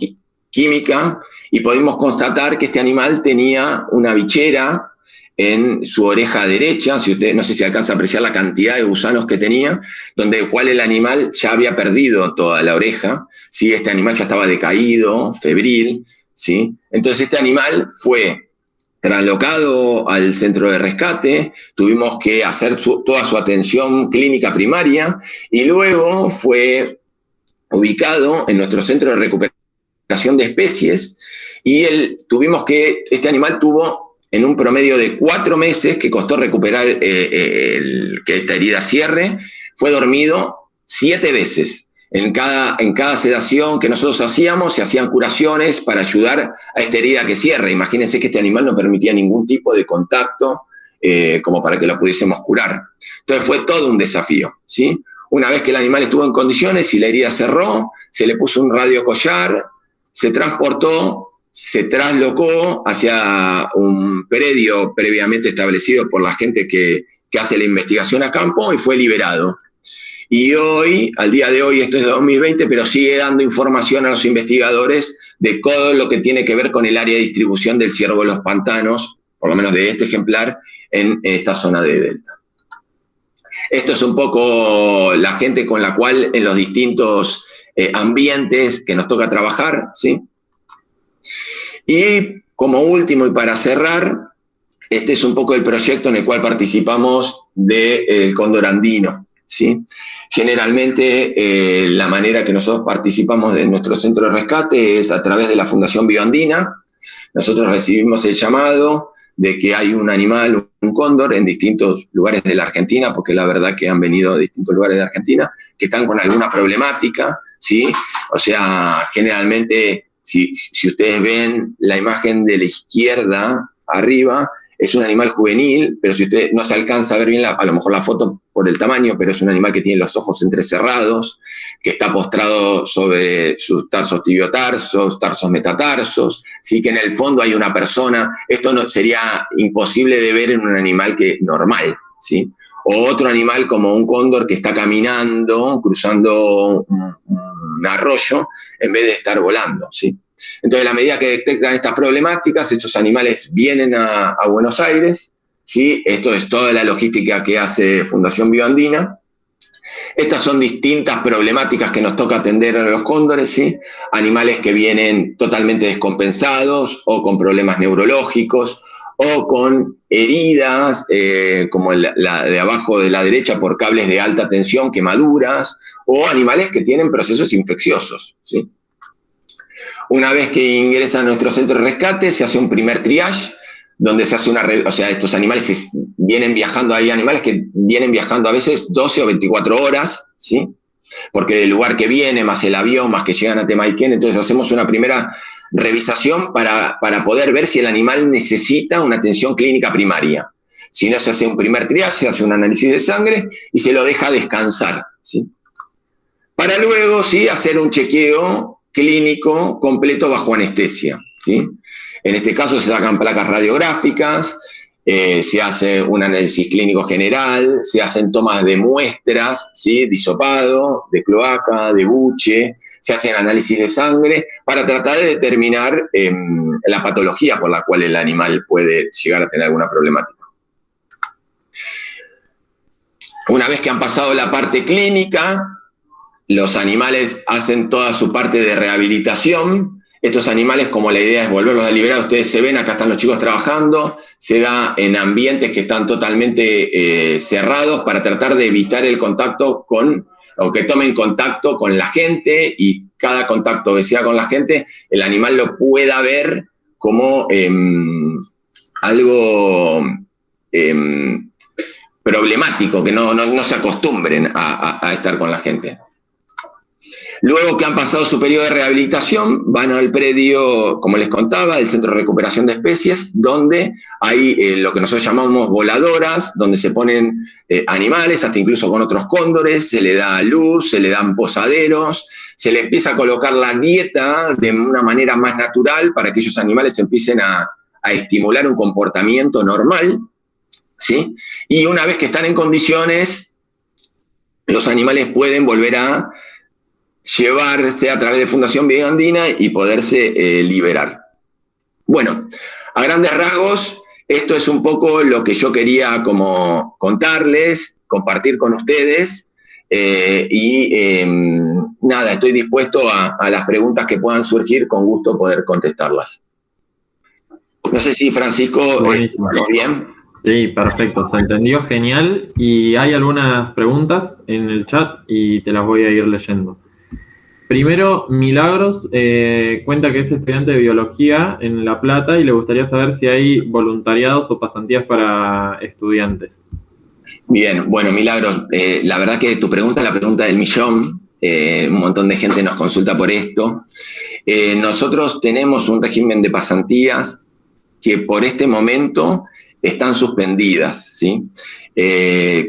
química y pudimos constatar que este animal tenía una bichera en su oreja derecha, no sé si alcanza a apreciar la cantidad de gusanos que tenía, donde el cual el animal ya había perdido toda la oreja, ¿sí? Este animal ya estaba decaído, febril, ¿sí? Entonces este animal fue traslocado al centro de rescate, tuvimos que hacer toda su atención clínica primaria, y luego fue ubicado en nuestro centro de recuperación de especies, y este animal tuvo en un promedio de 4 meses que costó recuperar que esta herida cierre, fue dormido 7 veces. En cada sedación que nosotros hacíamos, se hacían curaciones para ayudar a esta herida que cierre. Imagínense que este animal no permitía ningún tipo de contacto como para que lo pudiésemos curar. Entonces fue todo un desafío, ¿sí? Una vez que el animal estuvo en condiciones y la herida cerró, se le puso un radiocollar, se transportó, se traslocó hacia un predio previamente establecido por la gente que hace la investigación a campo y fue liberado. Y hoy, al día de hoy, esto es de 2020, pero sigue dando información a los investigadores de todo lo que tiene que ver con el área de distribución del ciervo de los pantanos, por lo menos de este ejemplar, en esta zona de Delta. Esto es un poco la gente con la cual en los distintos ambientes que nos toca trabajar, ¿sí? Y como último y para cerrar, este es un poco el proyecto en el cual participamos del cóndor andino, ¿sí? Generalmente la manera que nosotros participamos de nuestro centro de rescate es a través de la Fundación Bioandina. Nosotros recibimos el llamado de que hay un animal, un cóndor, en distintos lugares de la Argentina, porque la verdad que han venido de distintos lugares de Argentina, que están con alguna problemática, ¿sí? O sea, generalmente, si ustedes ven la imagen de la izquierda arriba, es un animal juvenil, pero si usted no se alcanza a ver bien, a lo mejor la foto por el tamaño, pero es un animal que tiene los ojos entrecerrados, que está postrado sobre sus tarsos tibiotarsos, tarsos metatarsos, sí, que en el fondo hay una persona. Esto no, sería imposible de ver en un animal normal, ¿sí? O otro animal como un cóndor que está caminando, cruzando un arroyo, en vez de estar volando, ¿sí? Entonces, a la medida que detectan estas problemáticas, estos animales vienen a Buenos Aires, ¿sí? Esto es toda la logística que hace Fundación Bioandina. Estas son distintas problemáticas que nos toca atender a los cóndores, ¿sí? Animales que vienen totalmente descompensados o con problemas neurológicos o con heridas, como la de abajo de la derecha por cables de alta tensión, quemaduras, o animales que tienen procesos infecciosos, ¿sí? Una vez que ingresan a nuestro centro de rescate, se hace un primer triage, donde se hace o sea, estos animales vienen viajando, hay animales que vienen viajando a veces 12 o 24 horas, ¿sí? Porque del lugar que viene, más el avión, más que llegan a Temayquén, entonces hacemos una primera revisación para poder ver si el animal necesita una atención clínica primaria. Si no, se hace un primer triage, se hace un análisis de sangre y se lo deja descansar, ¿sí? Para luego, sí, hacer un chequeo clínico completo bajo anestesia, ¿sí? En este caso se sacan placas radiográficas, se hace un análisis clínico general, se hacen tomas de muestras, ¿sí? De hisopado, de cloaca, de buche, se hacen análisis de sangre para tratar de determinar la patología por la cual el animal puede llegar a tener alguna problemática. Una vez que han pasado la parte clínica, los animales hacen toda su parte de rehabilitación. Estos animales, como la idea es volverlos a liberar, ustedes se ven, acá están los chicos trabajando, se da en ambientes que están totalmente cerrados para tratar de evitar el contacto o que tomen contacto con la gente, y cada contacto que sea con la gente, el animal lo pueda ver como algo problemático, que no se acostumbren a estar con la gente. Luego que han pasado su periodo de rehabilitación, van al predio, como les contaba, del Centro de Recuperación de Especies, donde hay lo que nosotros llamamos voladoras, donde se ponen animales, hasta incluso con otros cóndores, se le da luz, se le dan posaderos, se le empieza a colocar la dieta de una manera más natural para que esos animales empiecen a estimular un comportamiento normal, ¿sí? Y una vez que están en condiciones, los animales pueden volver a llevarse a través de Fundación Bioandina y poderse liberar. Bueno, a grandes rasgos, esto es un poco lo que yo quería como contarles, compartir con ustedes, nada, estoy dispuesto a las preguntas que puedan surgir, con gusto poder contestarlas. No sé si Francisco, ¿estamos bien? Sí, perfecto, se entendió genial, y hay algunas preguntas en el chat y te las voy a ir leyendo. Primero, Milagros cuenta que es estudiante de biología en La Plata y le gustaría saber si hay voluntariados o pasantías para estudiantes. Bien, bueno, Milagros, la verdad que tu pregunta es la pregunta del millón. Un montón de gente nos consulta por esto. Nosotros tenemos un régimen de pasantías que por este momento están suspendidas, ¿sí?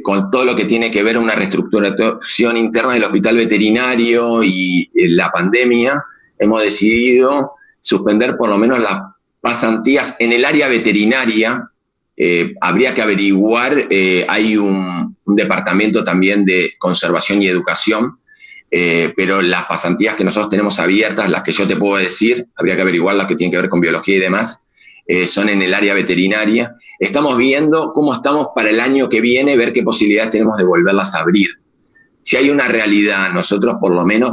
Con todo lo que tiene que ver una reestructuración interna del hospital veterinario y la pandemia, hemos decidido suspender por lo menos las pasantías en el área veterinaria. Habría que averiguar, hay un departamento también de conservación y educación, pero las pasantías que nosotros tenemos abiertas, las que yo te puedo decir, habría que averiguar las que tienen que ver con biología y demás, son en el área veterinaria. Estamos viendo cómo estamos para el año que viene, ver qué posibilidades tenemos de volverlas a abrir. Si hay una realidad, nosotros por lo menos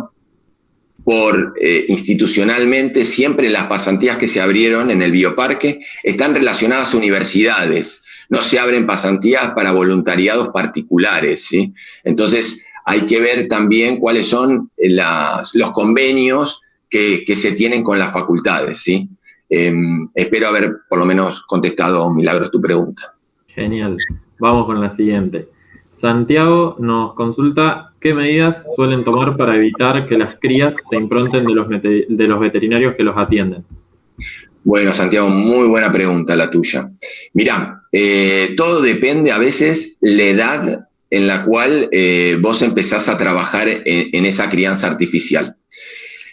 institucionalmente, siempre las pasantías que se abrieron en el bioparque están relacionadas a universidades. No se abren pasantías para voluntariados particulares, ¿sí? Entonces, hay que ver también cuáles son los convenios que se tienen con las facultades, ¿sí? Espero haber por lo menos contestado, Milagros, tu pregunta. Genial. Vamos con la siguiente. Santiago nos consulta qué medidas suelen tomar para evitar que las crías se impronten de los veterinarios que los atienden. Bueno, Santiago, muy buena pregunta la tuya. Mirá, todo depende a veces la edad en la cual vos empezás a trabajar en esa crianza artificial.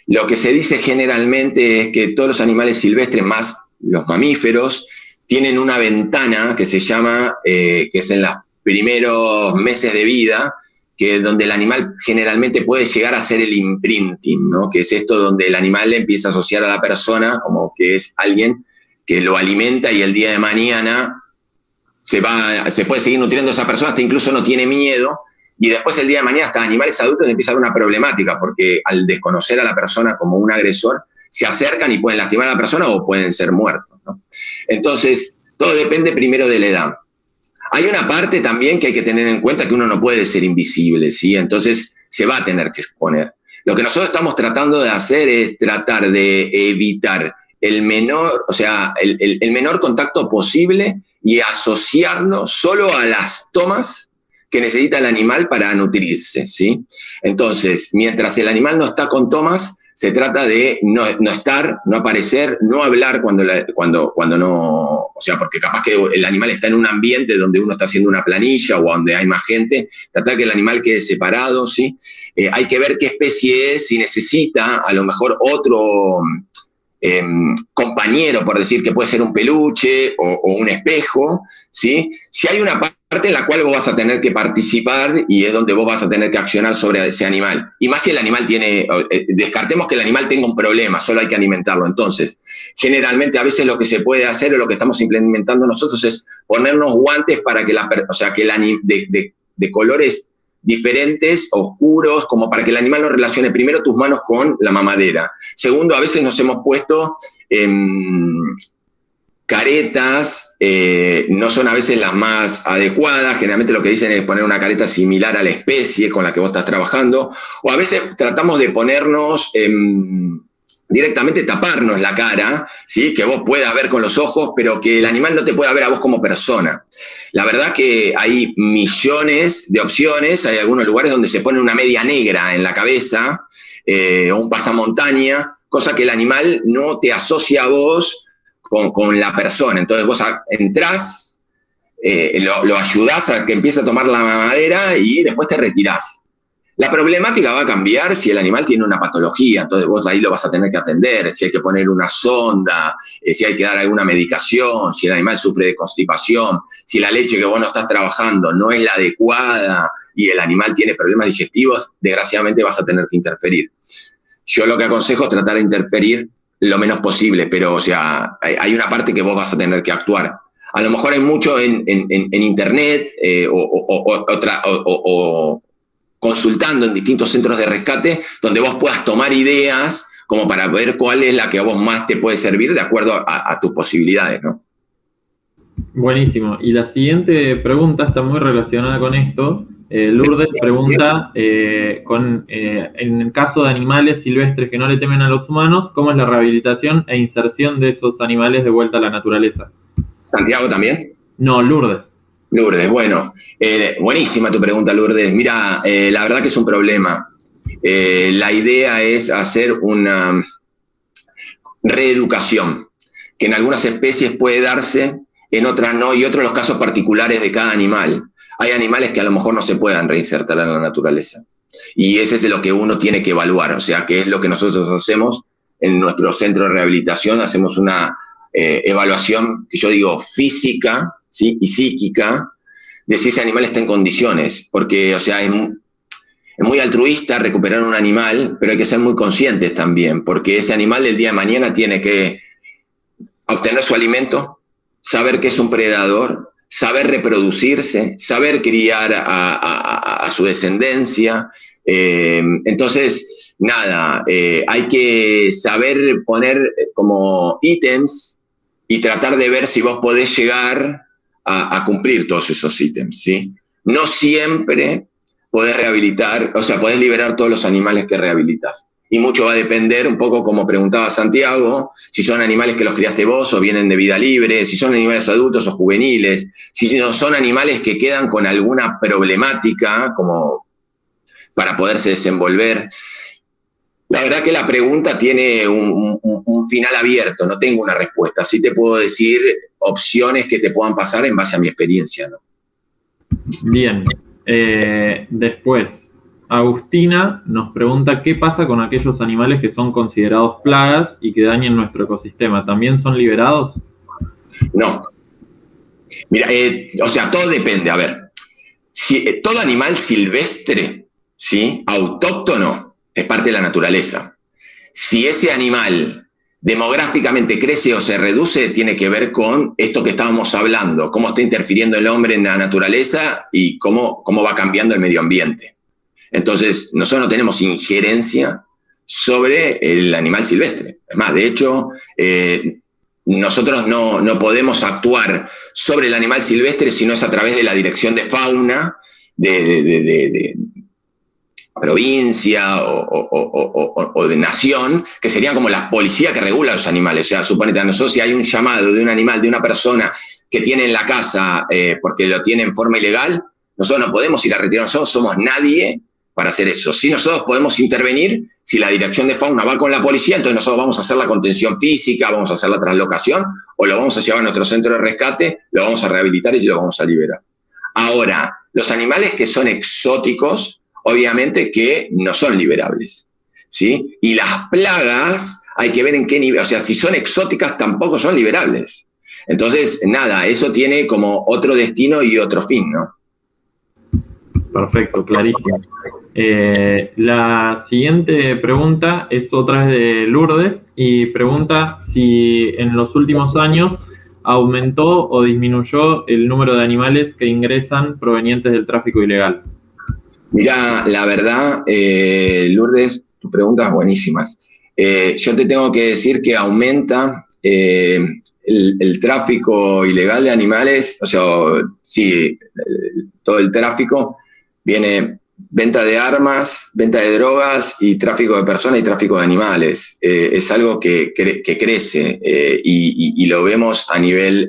Lo que se dice generalmente es que todos los animales silvestres, más los mamíferos, tienen una ventana que se llama, que es en los primeros meses de vida, que es donde el animal generalmente puede llegar a hacer el imprinting, ¿no? Que es esto donde el animal empieza a asociar a la persona como que es alguien que lo alimenta y el día de mañana se puede seguir nutriendo a esa persona, hasta incluso no tiene miedo. Y después el día de mañana hasta animales adultos empieza a haber una problemática, porque al desconocer a la persona como un agresor, se acercan y pueden lastimar a la persona o pueden ser muertos, ¿no? Entonces, todo depende primero de la edad. Hay una parte también que hay que tener en cuenta, que uno no puede ser invisible, ¿sí? Entonces, se va a tener que exponer. Lo que nosotros estamos tratando de hacer es tratar de evitar el menor contacto posible y asociarlo solo a las tomas que necesita el animal para nutrirse, ¿sí? Entonces, mientras el animal no está con tomas, se trata de no estar, no aparecer, no hablar cuando no, o sea, porque capaz que el animal está en un ambiente donde uno está haciendo una planilla o donde hay más gente, tratar que el animal quede separado, ¿sí? Hay que ver qué especie es, si necesita a lo mejor otro compañero, por decir, que puede ser un peluche o un espejo, ¿sí? Si hay una parte en la cual vos vas a tener que participar y es donde vos vas a tener que accionar sobre ese animal. Y más si el animal descartemos que el animal tenga un problema, solo hay que alimentarlo. Entonces, generalmente a veces lo que se puede hacer o lo que estamos implementando nosotros es ponernos guantes para que de colores diferentes, oscuros, como para que el animal no relacione primero tus manos con la mamadera. Segundo, a veces nos hemos puesto caretas, no son a veces las más adecuadas, generalmente lo que dicen es poner una careta similar a la especie con la que vos estás trabajando, o a veces tratamos de ponernos directamente taparnos la cara, ¿sí? Que vos puedas ver con los ojos, pero que el animal no te pueda ver a vos como persona. La verdad que hay millones de opciones, hay algunos lugares donde se pone una media negra en la cabeza, o un pasamontaña, cosa que el animal no te asocia a vos con la persona. Entonces vos entrás, lo ayudás a que empiece a tomar la mamadera y después te retirás. La problemática va a cambiar si el animal tiene una patología, entonces vos ahí lo vas a tener que atender, si hay que poner una sonda, si hay que dar alguna medicación, si el animal sufre de constipación, si la leche que vos no estás trabajando no es la adecuada y el animal tiene problemas digestivos, desgraciadamente vas a tener que interferir. Yo lo que aconsejo es tratar de interferir lo menos posible, pero o sea, hay una parte que vos vas a tener que actuar. A lo mejor hay mucho en internet o consultando en distintos centros de rescate donde vos puedas tomar ideas como para ver cuál es la que a vos más te puede servir de acuerdo a tus posibilidades, ¿no? Buenísimo. Y la siguiente pregunta está muy relacionada con esto. Lourdes pregunta, en el caso de animales silvestres que no le temen a los humanos, ¿cómo es la rehabilitación e inserción de esos animales de vuelta a la naturaleza? ¿Santiago también? No, Lourdes. Lourdes, bueno, buenísima tu pregunta, Lourdes. Mira, la verdad que es un problema. La idea es hacer una reeducación, que en algunas especies puede darse, en otras no, y otros los casos particulares de cada animal. Hay animales que a lo mejor no se puedan reinsertar en la naturaleza. Y ese es de lo que uno tiene que evaluar, o sea, que es lo que nosotros hacemos en nuestro centro de rehabilitación, hacemos una evaluación, que yo digo, física, ¿sí? Y psíquica, de si ese animal está en condiciones, porque, o sea, es muy altruista recuperar un animal, pero hay que ser muy conscientes también, porque ese animal el día de mañana tiene que obtener su alimento, saber que es un predador, saber reproducirse, saber criar a su descendencia. Entonces, nada, hay que saber poner como ítems y tratar de ver si vos podés llegar a cumplir todos esos ítems, ¿sí? No siempre podés rehabilitar, o sea, podés liberar todos los animales que rehabilitas. Y mucho va a depender, un poco como preguntaba Santiago, si son animales que los criaste vos o vienen de vida libre, si son animales adultos o juveniles, si no son animales que quedan con alguna problemática como para poderse desenvolver. La verdad que la pregunta tiene un final abierto, no tengo una respuesta. Sí te puedo decir opciones que te puedan pasar en base a mi experiencia, ¿no? Bien. Después, Agustina nos pregunta qué pasa con aquellos animales que son considerados plagas y que dañan nuestro ecosistema. ¿También son liberados? No. Mira, o sea, todo depende. A ver, si, todo animal silvestre, ¿sí? Autóctono, es parte de la naturaleza. Si ese animal demográficamente crece o se reduce, tiene que ver con esto que estábamos hablando, cómo está interfiriendo el hombre en la naturaleza y cómo va cambiando el medio ambiente. Entonces, nosotros no tenemos injerencia sobre el animal silvestre. Es más, de hecho, nosotros no podemos actuar sobre el animal silvestre si no es a través de la Dirección de Fauna de provincia o de nación, que serían como la policía que regula los animales. O sea, suponete a nosotros si hay un llamado de un animal, de una persona que tiene en la casa porque lo tiene en forma ilegal, nosotros no podemos ir a retirar, nosotros somos nadie para hacer eso. Sí, nosotros podemos intervenir si la Dirección de Fauna va con la policía, entonces nosotros vamos a hacer la contención física, vamos a hacer la traslocación, o lo vamos a llevar a nuestro centro de rescate, lo vamos a rehabilitar y lo vamos a liberar. Ahora, los animales que son exóticos, obviamente que no son liberables, ¿sí? Y las plagas, hay que ver en qué nivel, o sea, si son exóticas tampoco son liberables. Entonces, nada, eso tiene como otro destino y otro fin, ¿no? Perfecto, clarísimo. La siguiente pregunta es otra vez de Lourdes y pregunta si en los últimos años aumentó o disminuyó el número de animales que ingresan provenientes del tráfico ilegal. Mirá, la verdad, Lourdes, tus preguntas buenísimas. Yo te tengo que decir que aumenta el tráfico ilegal de animales, o sea, sí, todo el tráfico viene venta de armas, venta de drogas y tráfico de personas y tráfico de animales. Es algo que crece y lo vemos a nivel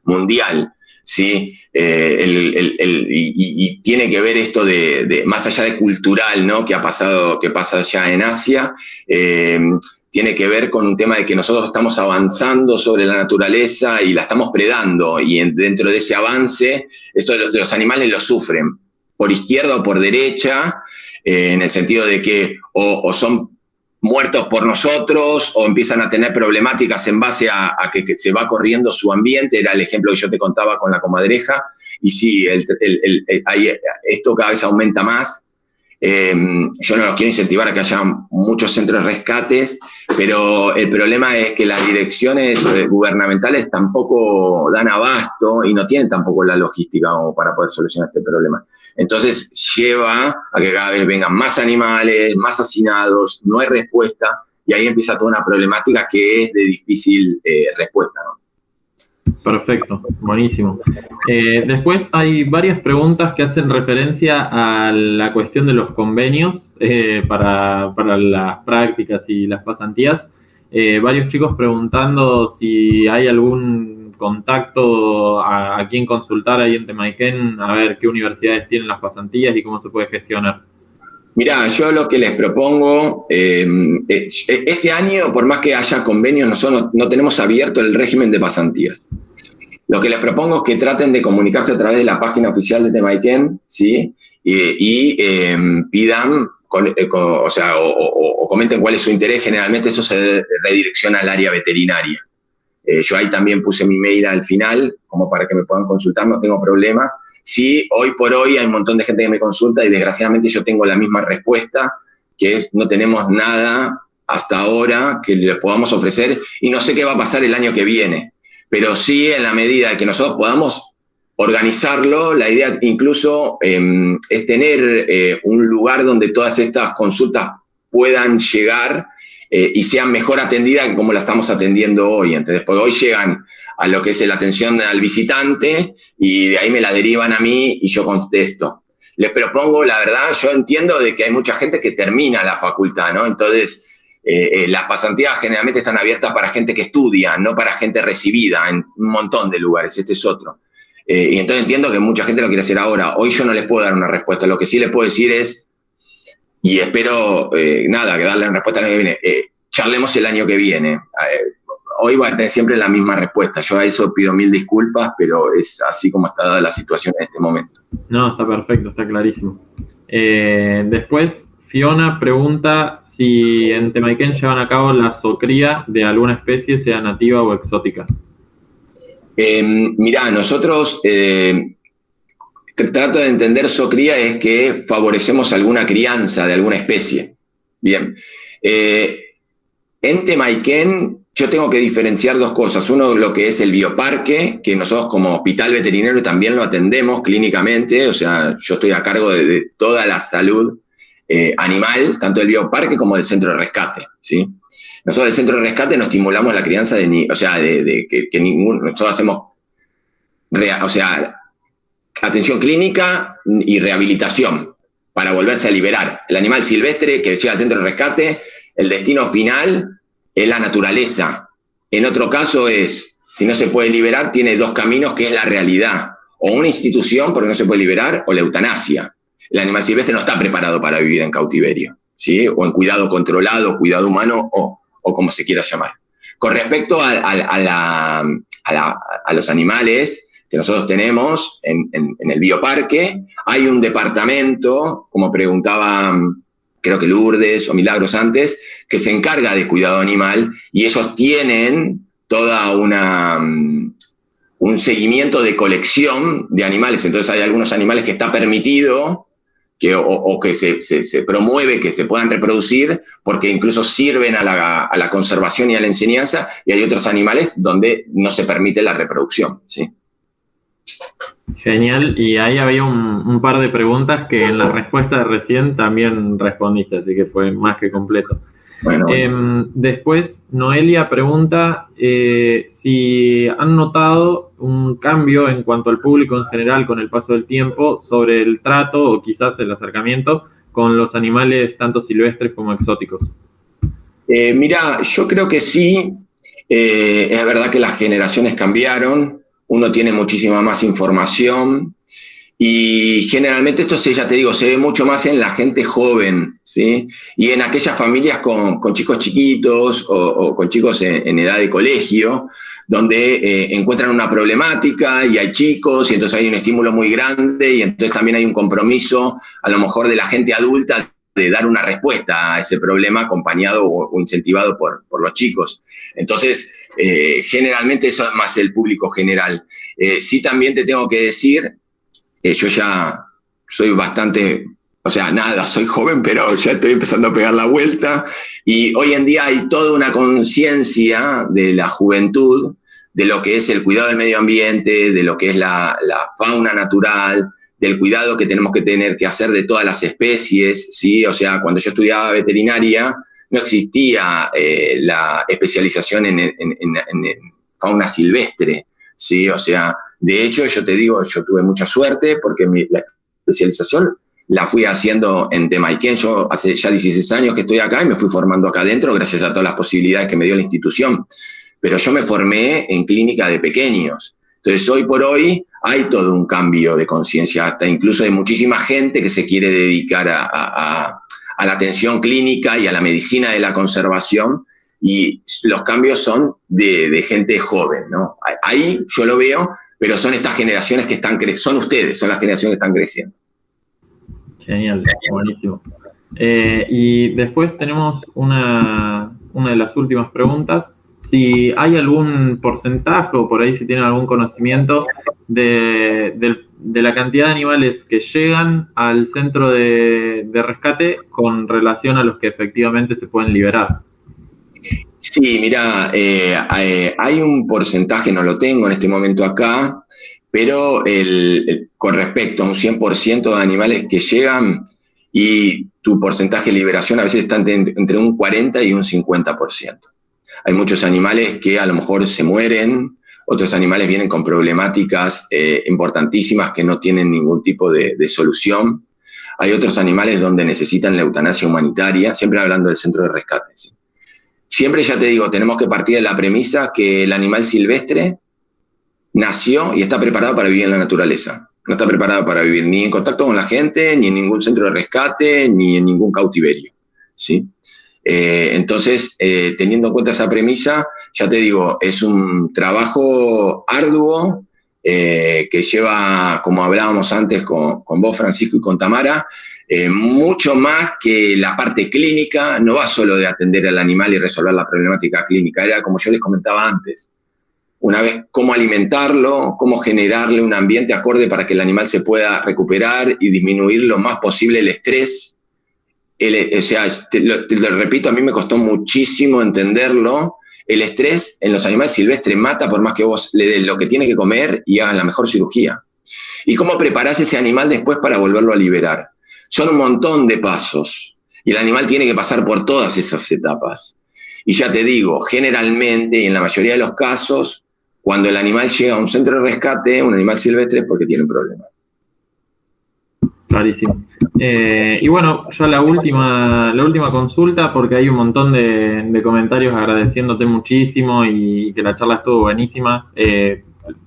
mundial. ¿Sí? Y tiene que ver esto de más allá de cultural, ¿no? Que pasa ya en Asia, tiene que ver con un tema de que nosotros estamos avanzando sobre la naturaleza y la estamos predando, y dentro de ese avance, esto de los animales lo sufren, por izquierda o por derecha, en el sentido de que o son muertos por nosotros o empiezan a tener problemáticas en base a que se va corriendo su ambiente. Era el ejemplo que yo te contaba con la comadreja, y sí, esto cada vez aumenta más. Yo no los quiero incentivar a que haya muchos centros de rescates, pero el problema es que las direcciones gubernamentales tampoco dan abasto y no tienen tampoco la logística como para poder solucionar este problema. Entonces lleva a que cada vez vengan más animales, más hacinados, no hay respuesta, y ahí empieza toda una problemática que es de difícil respuesta, ¿no? Perfecto, buenísimo. Después hay varias preguntas que hacen referencia a la cuestión de los convenios para las prácticas y las pasantías. Varios chicos preguntando si hay algún contacto a quien consultar ahí en Temaiken, a ver qué universidades tienen las pasantías y cómo se puede gestionar. Mirá, yo lo que les propongo, este año, por más que haya convenios, nosotros no tenemos abierto el régimen de pasantías. Lo que les propongo es que traten de comunicarse a través de la página oficial de Temaiken, ¿sí? Y pidan, o comenten cuál es su interés. Generalmente eso se redirecciona al área veterinaria. Yo ahí también puse mi mail al final, como para que me puedan consultar, no tengo problema. Sí, hoy por hoy hay un montón de gente que me consulta y desgraciadamente yo tengo la misma respuesta, que es no tenemos nada hasta ahora que les podamos ofrecer y no sé qué va a pasar el año que viene. Pero sí, en la medida que nosotros podamos organizarlo, la idea incluso es tener un lugar donde todas estas consultas puedan llegar y sean mejor atendidas que como la estamos atendiendo hoy. Entonces, porque hoy llegan a lo que es la atención al visitante y de ahí me la derivan a mí y yo contesto. Les propongo, la verdad, yo entiendo de que hay mucha gente que termina la facultad, ¿no? Entonces, las pasantías generalmente están abiertas para gente que estudia, no para gente recibida en un montón de lugares. Este es otro. Y entonces entiendo que mucha gente lo quiere hacer ahora. Hoy yo no les puedo dar una respuesta. Lo que sí les puedo decir es, y espero, que darle una respuesta el año que viene, charlemos el año que viene. Hoy va a tener siempre la misma respuesta. Yo a eso pido 1000 disculpas, pero es así como está dada la situación en este momento. No, está perfecto, está clarísimo. Después, Fiona pregunta si en Temaiken llevan a cabo la zoocría de alguna especie, sea nativa o exótica. Mirá, nosotros trato de entender zoocría es que favorecemos alguna crianza de alguna especie. Bien. En Temaiken yo tengo que diferenciar dos cosas. Uno, lo que es el bioparque, que nosotros como hospital veterinario también lo atendemos clínicamente, o sea, yo estoy a cargo de toda la salud animal, tanto del bioparque como del centro de rescate, ¿sí? Nosotros del centro de rescate no estimulamos la crianza de nosotros hacemos, atención clínica y rehabilitación para volverse a liberar. El animal silvestre que llega al centro de rescate, el destino final es la naturaleza. En otro caso es, si no se puede liberar, tiene dos caminos que es la realidad. O una institución porque no se puede liberar, o la eutanasia. El animal silvestre no está preparado para vivir en cautiverio, ¿sí? O en cuidado controlado, cuidado humano, o como se quiera llamar. Con respecto a los animales que nosotros tenemos en el bioparque, hay un departamento, como preguntaba creo que Lourdes o Milagros antes, que se encarga de cuidado animal y ellos tienen toda un seguimiento de colección de animales. Entonces hay algunos animales que está permitido o que se promueve que se puedan reproducir porque incluso sirven a la conservación y a la enseñanza, y hay otros animales donde no se permite la reproducción, ¿sí? Genial, y ahí había un par de preguntas que en la respuesta de recién también respondiste, así que fue más que completo. Bueno. Después, Noelia pregunta si han notado un cambio en cuanto al público en general con el paso del tiempo sobre el trato o quizás el acercamiento con los animales tanto silvestres como exóticos. Mirá, yo creo que sí. Es verdad que las generaciones cambiaron, uno tiene muchísima más información y generalmente esto, ya te digo, se ve mucho más en la gente joven, ¿sí? Y en aquellas familias con chicos chiquitos o con chicos en edad de colegio, donde encuentran una problemática y hay chicos y entonces hay un estímulo muy grande y entonces también hay un compromiso a lo mejor de la gente adulta de dar una respuesta a ese problema acompañado o incentivado por los chicos. Entonces, generalmente eso es más el público general. Sí, también te tengo que decir, yo ya soy bastante, soy joven, pero ya estoy empezando a pegar la vuelta y hoy en día hay toda una conciencia de la juventud, de lo que es el cuidado del medio ambiente, de lo que es la fauna natural, del cuidado que tenemos que tener que hacer de todas las especies, ¿sí? O sea, cuando yo estudiaba veterinaria no existía la especialización en fauna silvestre. ¿sí? O sea, de hecho, yo te digo, yo tuve mucha suerte porque la especialización la fui haciendo en Temayquén. Yo hace ya 16 años que estoy acá y me fui formando acá adentro gracias a todas las posibilidades que me dio la institución. Pero yo me formé en clínica de pequeños. Entonces, hoy por hoy hay todo un cambio de conciencia, hasta incluso hay muchísima gente que se quiere dedicar a la atención clínica y a la medicina de la conservación, y los cambios son de gente joven, ¿no? Ahí yo lo veo, pero son estas generaciones que están creciendo, son ustedes, son las generaciones que están creciendo. Genial, buenísimo. Y después tenemos una de las últimas preguntas. Si hay algún porcentaje o por ahí si tienen algún conocimiento de la cantidad de animales que llegan al centro de rescate con relación a los que efectivamente se pueden liberar. Sí, mira, hay un porcentaje, no lo tengo en este momento acá, pero con respecto a un 100% de animales que llegan, y tu porcentaje de liberación a veces está entre un 40 y un 50%. Hay muchos animales que a lo mejor se mueren, otros animales vienen con problemáticas importantísimas que no tienen ningún tipo de solución. Hay otros animales donde necesitan la eutanasia humanitaria, siempre hablando del centro de rescate, ¿sí? Siempre, ya te digo, tenemos que partir de la premisa que el animal silvestre nació y está preparado para vivir en la naturaleza. No está preparado para vivir ni en contacto con la gente, ni en ningún centro de rescate, ni en ningún cautiverio, ¿sí? Entonces, teniendo en cuenta esa premisa, ya te digo, es un trabajo arduo que lleva, como hablábamos antes con vos, Francisco, y con Tamara, mucho más que la parte clínica. No va solo de atender al animal y resolver la problemática clínica, era como yo les comentaba antes, una vez cómo alimentarlo, cómo generarle un ambiente acorde para que el animal se pueda recuperar y disminuir lo más posible el estrés. O sea, te lo repito, a mí me costó muchísimo entenderlo. El estrés en los animales silvestres mata por más que vos le des lo que tiene que comer y hagas la mejor cirugía. ¿Y cómo preparás ese animal después para volverlo a liberar? Son un montón de pasos y el animal tiene que pasar por todas esas etapas. Y ya te digo, generalmente y en la mayoría de los casos, cuando el animal llega a un centro de rescate, un animal silvestre, es porque tiene un problema. Clarísimo. Y bueno, ya la última consulta, porque hay un montón de comentarios agradeciéndote muchísimo y que la charla estuvo buenísima.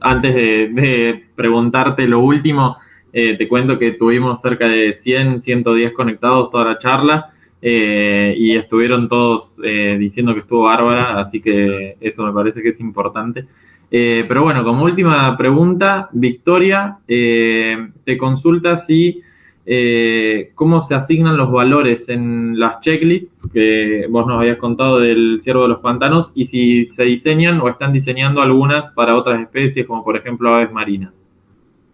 Antes de preguntarte lo último, te cuento que tuvimos cerca de 110 conectados toda la charla, y estuvieron todos diciendo que estuvo bárbara, así que eso me parece que es importante. Pero bueno, como última pregunta, Victoria te consulta si cómo se asignan los valores en las checklists que vos nos habías contado del ciervo de los pantanos, y si se diseñan o están diseñando algunas para otras especies, como por ejemplo aves marinas.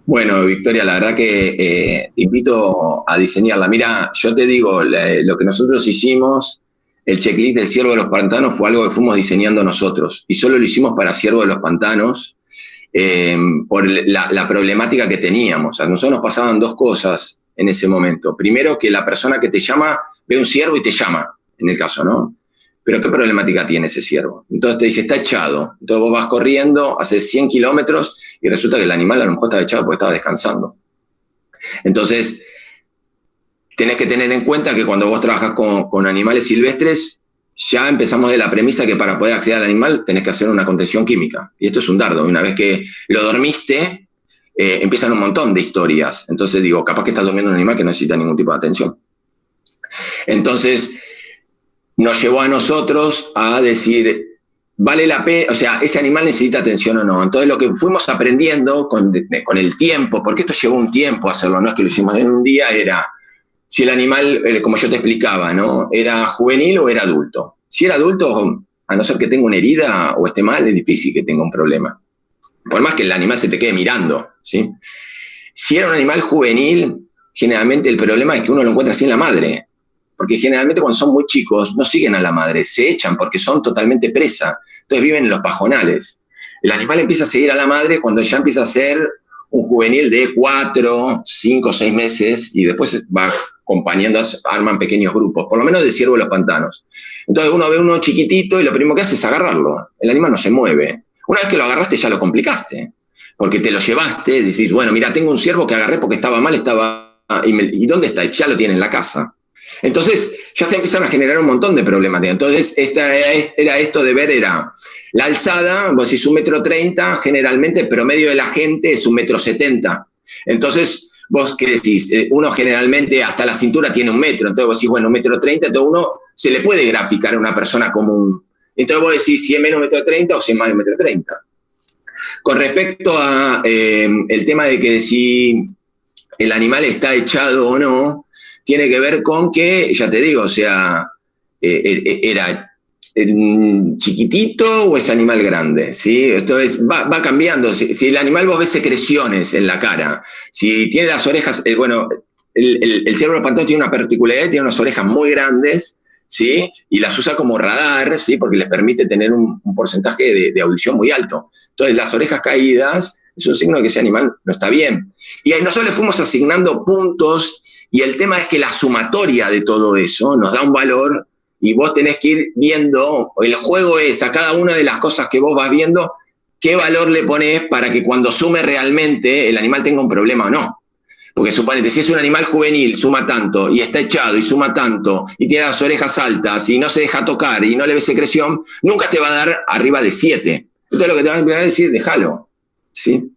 Bueno, Victoria, la verdad que te invito a diseñarla. Mira, yo te digo, lo que nosotros hicimos, el checklist del ciervo de los pantanos, fue algo que fuimos diseñando nosotros, y solo lo hicimos para ciervo de los pantanos por la problemática que teníamos. A nosotros nos pasaban dos cosas en ese momento. Primero, que la persona que te llama ve un ciervo y te llama, en el caso, ¿no? Pero ¿qué problemática tiene ese ciervo? Entonces te dice, está echado. Entonces vos vas corriendo, haces 100 kilómetros y resulta que el animal a lo mejor estaba echado porque estaba descansando. Entonces, tenés que tener en cuenta que cuando vos trabajas con animales silvestres, ya empezamos de la premisa que para poder acceder al animal tenés que hacer una contención química. Y esto es un dardo. Una vez que lo dormiste, empiezan un montón de historias. Entonces digo, capaz que estás durmiendo un animal que no necesita ningún tipo de atención. Entonces, nos llevó a nosotros a decir, vale la pena, o sea, ese animal necesita atención o no. Entonces lo que fuimos aprendiendo con el tiempo, porque esto llevó un tiempo hacerlo, no es que lo hicimos en un día, era si el animal, como yo te explicaba, ¿no? ¿Era juvenil o era adulto? Si era adulto, a no ser que tenga una herida o esté mal, es difícil que tenga un problema. Por más que el animal se te quede mirando, ¿sí? Si era un animal juvenil, generalmente el problema es que uno lo encuentra sin la madre. Porque generalmente cuando son muy chicos no siguen a la madre, se echan porque son totalmente presa. Entonces viven en los pajonales. El animal empieza a seguir a la madre cuando ya empieza a ser un juvenil de 4, 5, 6 meses y después va acompañando, arman pequeños grupos, por lo menos de ciervo de los pantanos. Entonces uno ve uno chiquitito y lo primero que hace es agarrarlo. El animal no se mueve. Una vez que lo agarraste ya lo complicaste, porque te lo llevaste, decís, bueno, mira, tengo un ciervo que agarré porque estaba mal, ¿y dónde está? Ya lo tiene en la casa. Entonces ya se empiezan a generar un montón de problemáticas. Entonces era esto de ver, era la alzada, vos decís 1,30 m, generalmente el promedio de la gente es 1,70 m. Entonces vos qué decís, uno generalmente hasta la cintura tiene 1 metro, entonces vos decís, bueno, 1,30 m, entonces uno se le puede graficar a una persona común. Entonces vos decís si es menos 1,30 m o si es más de 1,30 m. Con respecto a el tema de que si el animal está echado o no, tiene que ver con que, ya te digo, o sea, era chiquitito o es animal grande, ¿sí? Entonces va cambiando. Si el animal vos ves secreciones en la cara, si tiene las orejas, bueno, el ciervo pantano tiene una particularidad, tiene unas orejas muy grandes, ¿sí? Y las usa como radar, ¿sí? Porque les permite tener un porcentaje de audición muy alto. Entonces las orejas caídas es un signo de que ese animal no está bien. Y ahí nosotros le fuimos asignando puntos, y el tema es que la sumatoria de todo eso nos da un valor, y vos tenés que ir viendo, el juego es a cada una de las cosas que vos vas viendo, qué valor le ponés para que cuando sume realmente el animal tenga un problema o no. Porque suponete, si es un animal juvenil, suma tanto, y está echado, y suma tanto, y tiene las orejas altas, y no se deja tocar, y no le ves secreción, nunca te va a dar arriba de 7. Entonces lo que te van a decir, déjalo, ¿sí?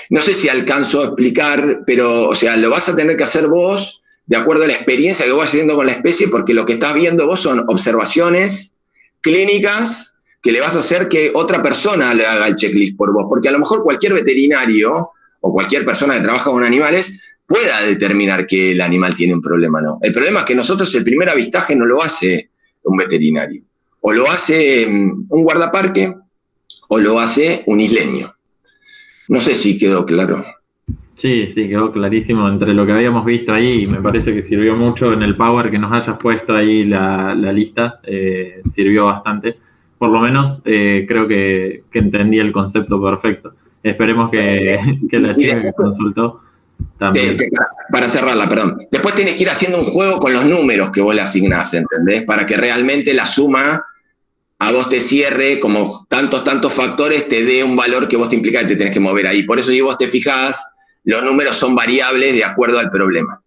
No sé si alcanzo a explicar, pero, o sea, lo vas a tener que hacer vos de acuerdo a la experiencia que vas haciendo con la especie, porque lo que estás viendo vos son observaciones clínicas que le vas a hacer que otra persona le haga el checklist por vos, porque a lo mejor cualquier veterinario o cualquier persona que trabaja con animales pueda determinar que el animal tiene un problema o no. El problema es que nosotros el primer avistaje no lo hace un veterinario, o lo hace un guardaparque, o lo hace un isleño. No sé si quedó claro. Sí, quedó clarísimo entre lo que habíamos visto ahí, y me parece que sirvió mucho en el Power que nos hayas puesto ahí la lista, sirvió bastante. Por lo menos creo que entendí el concepto perfecto. Esperemos que la chica que consultó también. Para cerrarla, perdón. Después tenés que ir haciendo un juego con los números que vos le asignás, ¿entendés? Para que realmente la suma a vos te cierre, como tantos factores, te dé un valor que vos te implica que te tenés que mover ahí. Por eso si vos te fijás, los números son variables de acuerdo al problema.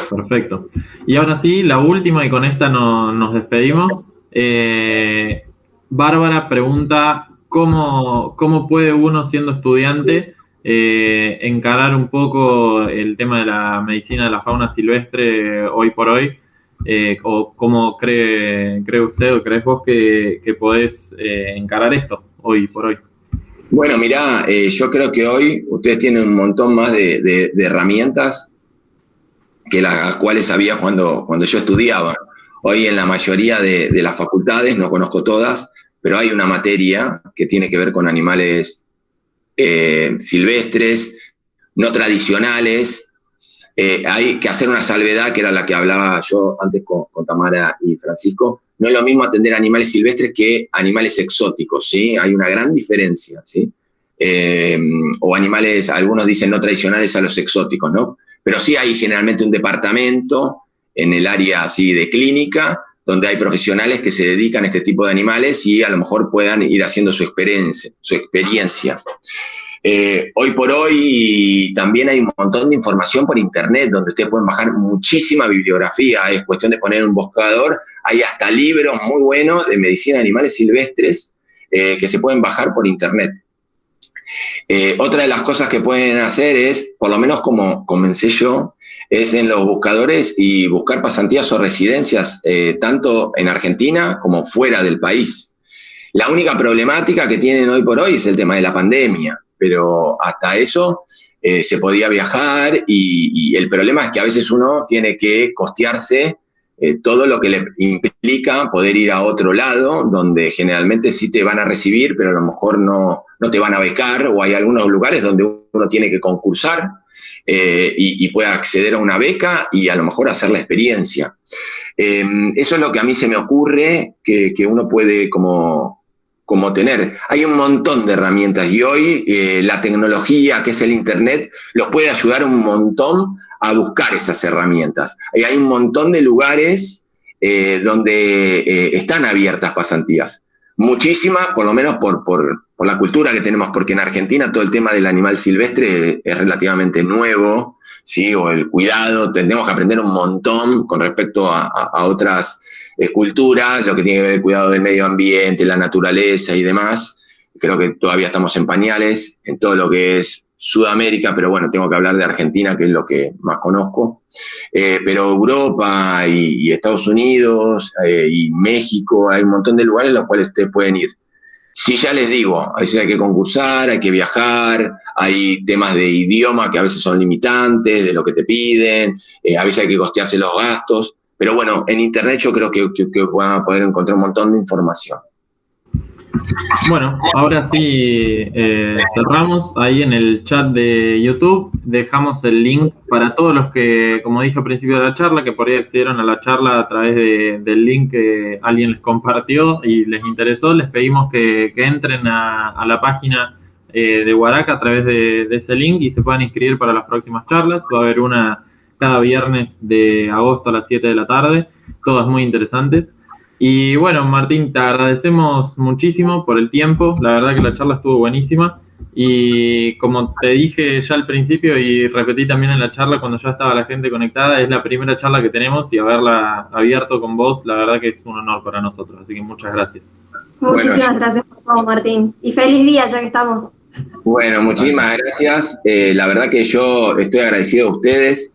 Perfecto. Y ahora sí, la última, y con esta nos despedimos. Bárbara pregunta, ¿cómo puede uno, siendo estudiante, encarar un poco el tema de la medicina de la fauna silvestre hoy por hoy? ¿O cómo cree usted o crees vos que podés encarar esto hoy por hoy? Bueno, mirá, yo creo que hoy ustedes tienen un montón más de herramientas que las cuales había cuando yo estudiaba. Hoy en la mayoría de las facultades, no conozco todas, pero hay una materia que tiene que ver con animales silvestres, no tradicionales. Hay que hacer una salvedad, que era la que hablaba yo antes con Tamara y Francisco. No es lo mismo atender animales silvestres que animales exóticos, ¿sí? Hay una gran diferencia, ¿sí? O animales, algunos dicen no tradicionales a los exóticos, ¿no? Pero sí hay generalmente un departamento en el área así de clínica, donde hay profesionales que se dedican a este tipo de animales y a lo mejor puedan ir haciendo su experiencia. Hoy por hoy también hay un montón de información por internet donde ustedes pueden bajar muchísima bibliografía, es cuestión de poner un buscador, hay hasta libros muy buenos de medicina de animales silvestres que se pueden bajar por internet. Otra de las cosas que pueden hacer es, por lo menos como comencé yo, es en los buscadores y buscar pasantías o residencias tanto en Argentina como fuera del país. La única problemática que tienen hoy por hoy es el tema de la pandemia, pero hasta eso se podía viajar y el problema es que a veces uno tiene que costearse todo lo que le implica poder ir a otro lado, donde generalmente sí te van a recibir, pero a lo mejor no te van a becar, o hay algunos lugares donde uno tiene que concursar y puede acceder a una beca y a lo mejor hacer la experiencia. Eso es lo que a mí se me ocurre que uno puede como tener. Hay un montón de herramientas y hoy la tecnología, que es el internet, los puede ayudar un montón a buscar esas herramientas. Hay un montón de lugares donde están abiertas pasantías. muchísima, por lo menos por la cultura que tenemos, porque en Argentina todo el tema del animal silvestre es relativamente nuevo, ¿sí? O el cuidado, tenemos que aprender un montón con respecto a otras culturas, lo que tiene que ver el cuidado del medio ambiente, la naturaleza y demás. Creo que todavía estamos en pañales en todo lo que es Sudamérica, pero bueno, tengo que hablar de Argentina, que es lo que más conozco. Pero Europa y Estados Unidos y México, hay un montón de lugares en los cuales ustedes pueden ir. Sí, ya les digo, a veces hay que concursar, hay que viajar, hay temas de idioma que a veces son limitantes, de lo que te piden, a veces hay que costearse los gastos, pero bueno, en internet yo creo que van a poder encontrar un montón de información. Bueno, ahora sí cerramos. Ahí en el chat de YouTube dejamos el link para todos los que, como dije al principio de la charla, que por ahí accedieron a la charla a través del link que alguien les compartió y les interesó. Les pedimos que entren a la página de Huaraca a través de ese link y se puedan inscribir para las próximas charlas. Va a haber una cada viernes de agosto a las 7 de la tarde, todas muy interesantes. Y bueno, Martín, te agradecemos muchísimo por el tiempo. La verdad que la charla estuvo buenísima. Y como te dije ya al principio y repetí también en la charla cuando ya estaba la gente conectada, es la primera charla que tenemos y haberla abierto con vos, la verdad que es un honor para nosotros. Así que muchas gracias. Muchísimas gracias por todo, Martín. Y feliz día ya que estamos. Bueno, muchísimas gracias. La verdad que yo estoy agradecido a ustedes.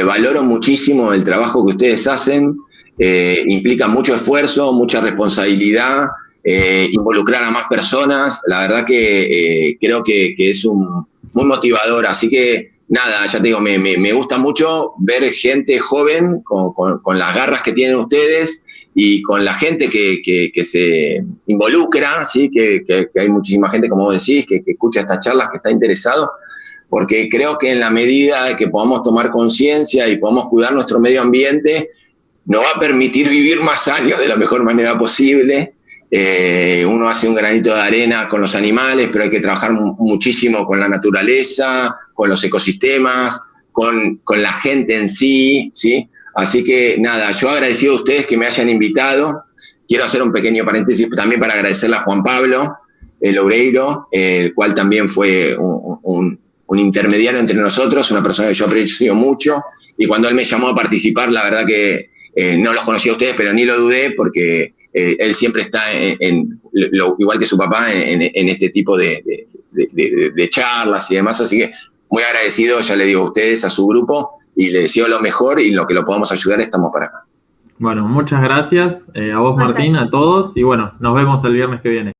Valoro muchísimo el trabajo que ustedes hacen. Implica mucho esfuerzo, mucha responsabilidad, involucrar a más personas. La verdad que creo que es muy motivador, así que nada, ya te digo, me gusta mucho ver gente joven con las garras que tienen ustedes y con la gente que se involucra, ¿sí? Que hay muchísima gente, como vos decís, que escucha estas charlas, que está interesado, porque creo que en la medida que podamos tomar conciencia y podamos cuidar nuestro medio ambiente, nos va a permitir vivir más años de la mejor manera posible. Uno hace un granito de arena con los animales, pero hay que trabajar muchísimo con la naturaleza, con los ecosistemas, con la gente en sí, ¿sí? Así que nada, yo agradecido a ustedes que me hayan invitado. Quiero hacer un pequeño paréntesis también para agradecerle a Juan Pablo Loureiro, el cual también fue un intermediario entre nosotros, una persona que yo aprecio mucho, y cuando él me llamó a participar, la verdad que no los conocí a ustedes, pero ni lo dudé, porque él siempre está, igual que su papá, en este tipo de charlas y demás. Así que muy agradecido, ya le digo a ustedes, a su grupo, y le deseo lo mejor, y lo que lo podamos ayudar estamos para acá. Bueno, muchas gracias a vos, Martín, a todos, y bueno, nos vemos el viernes que viene.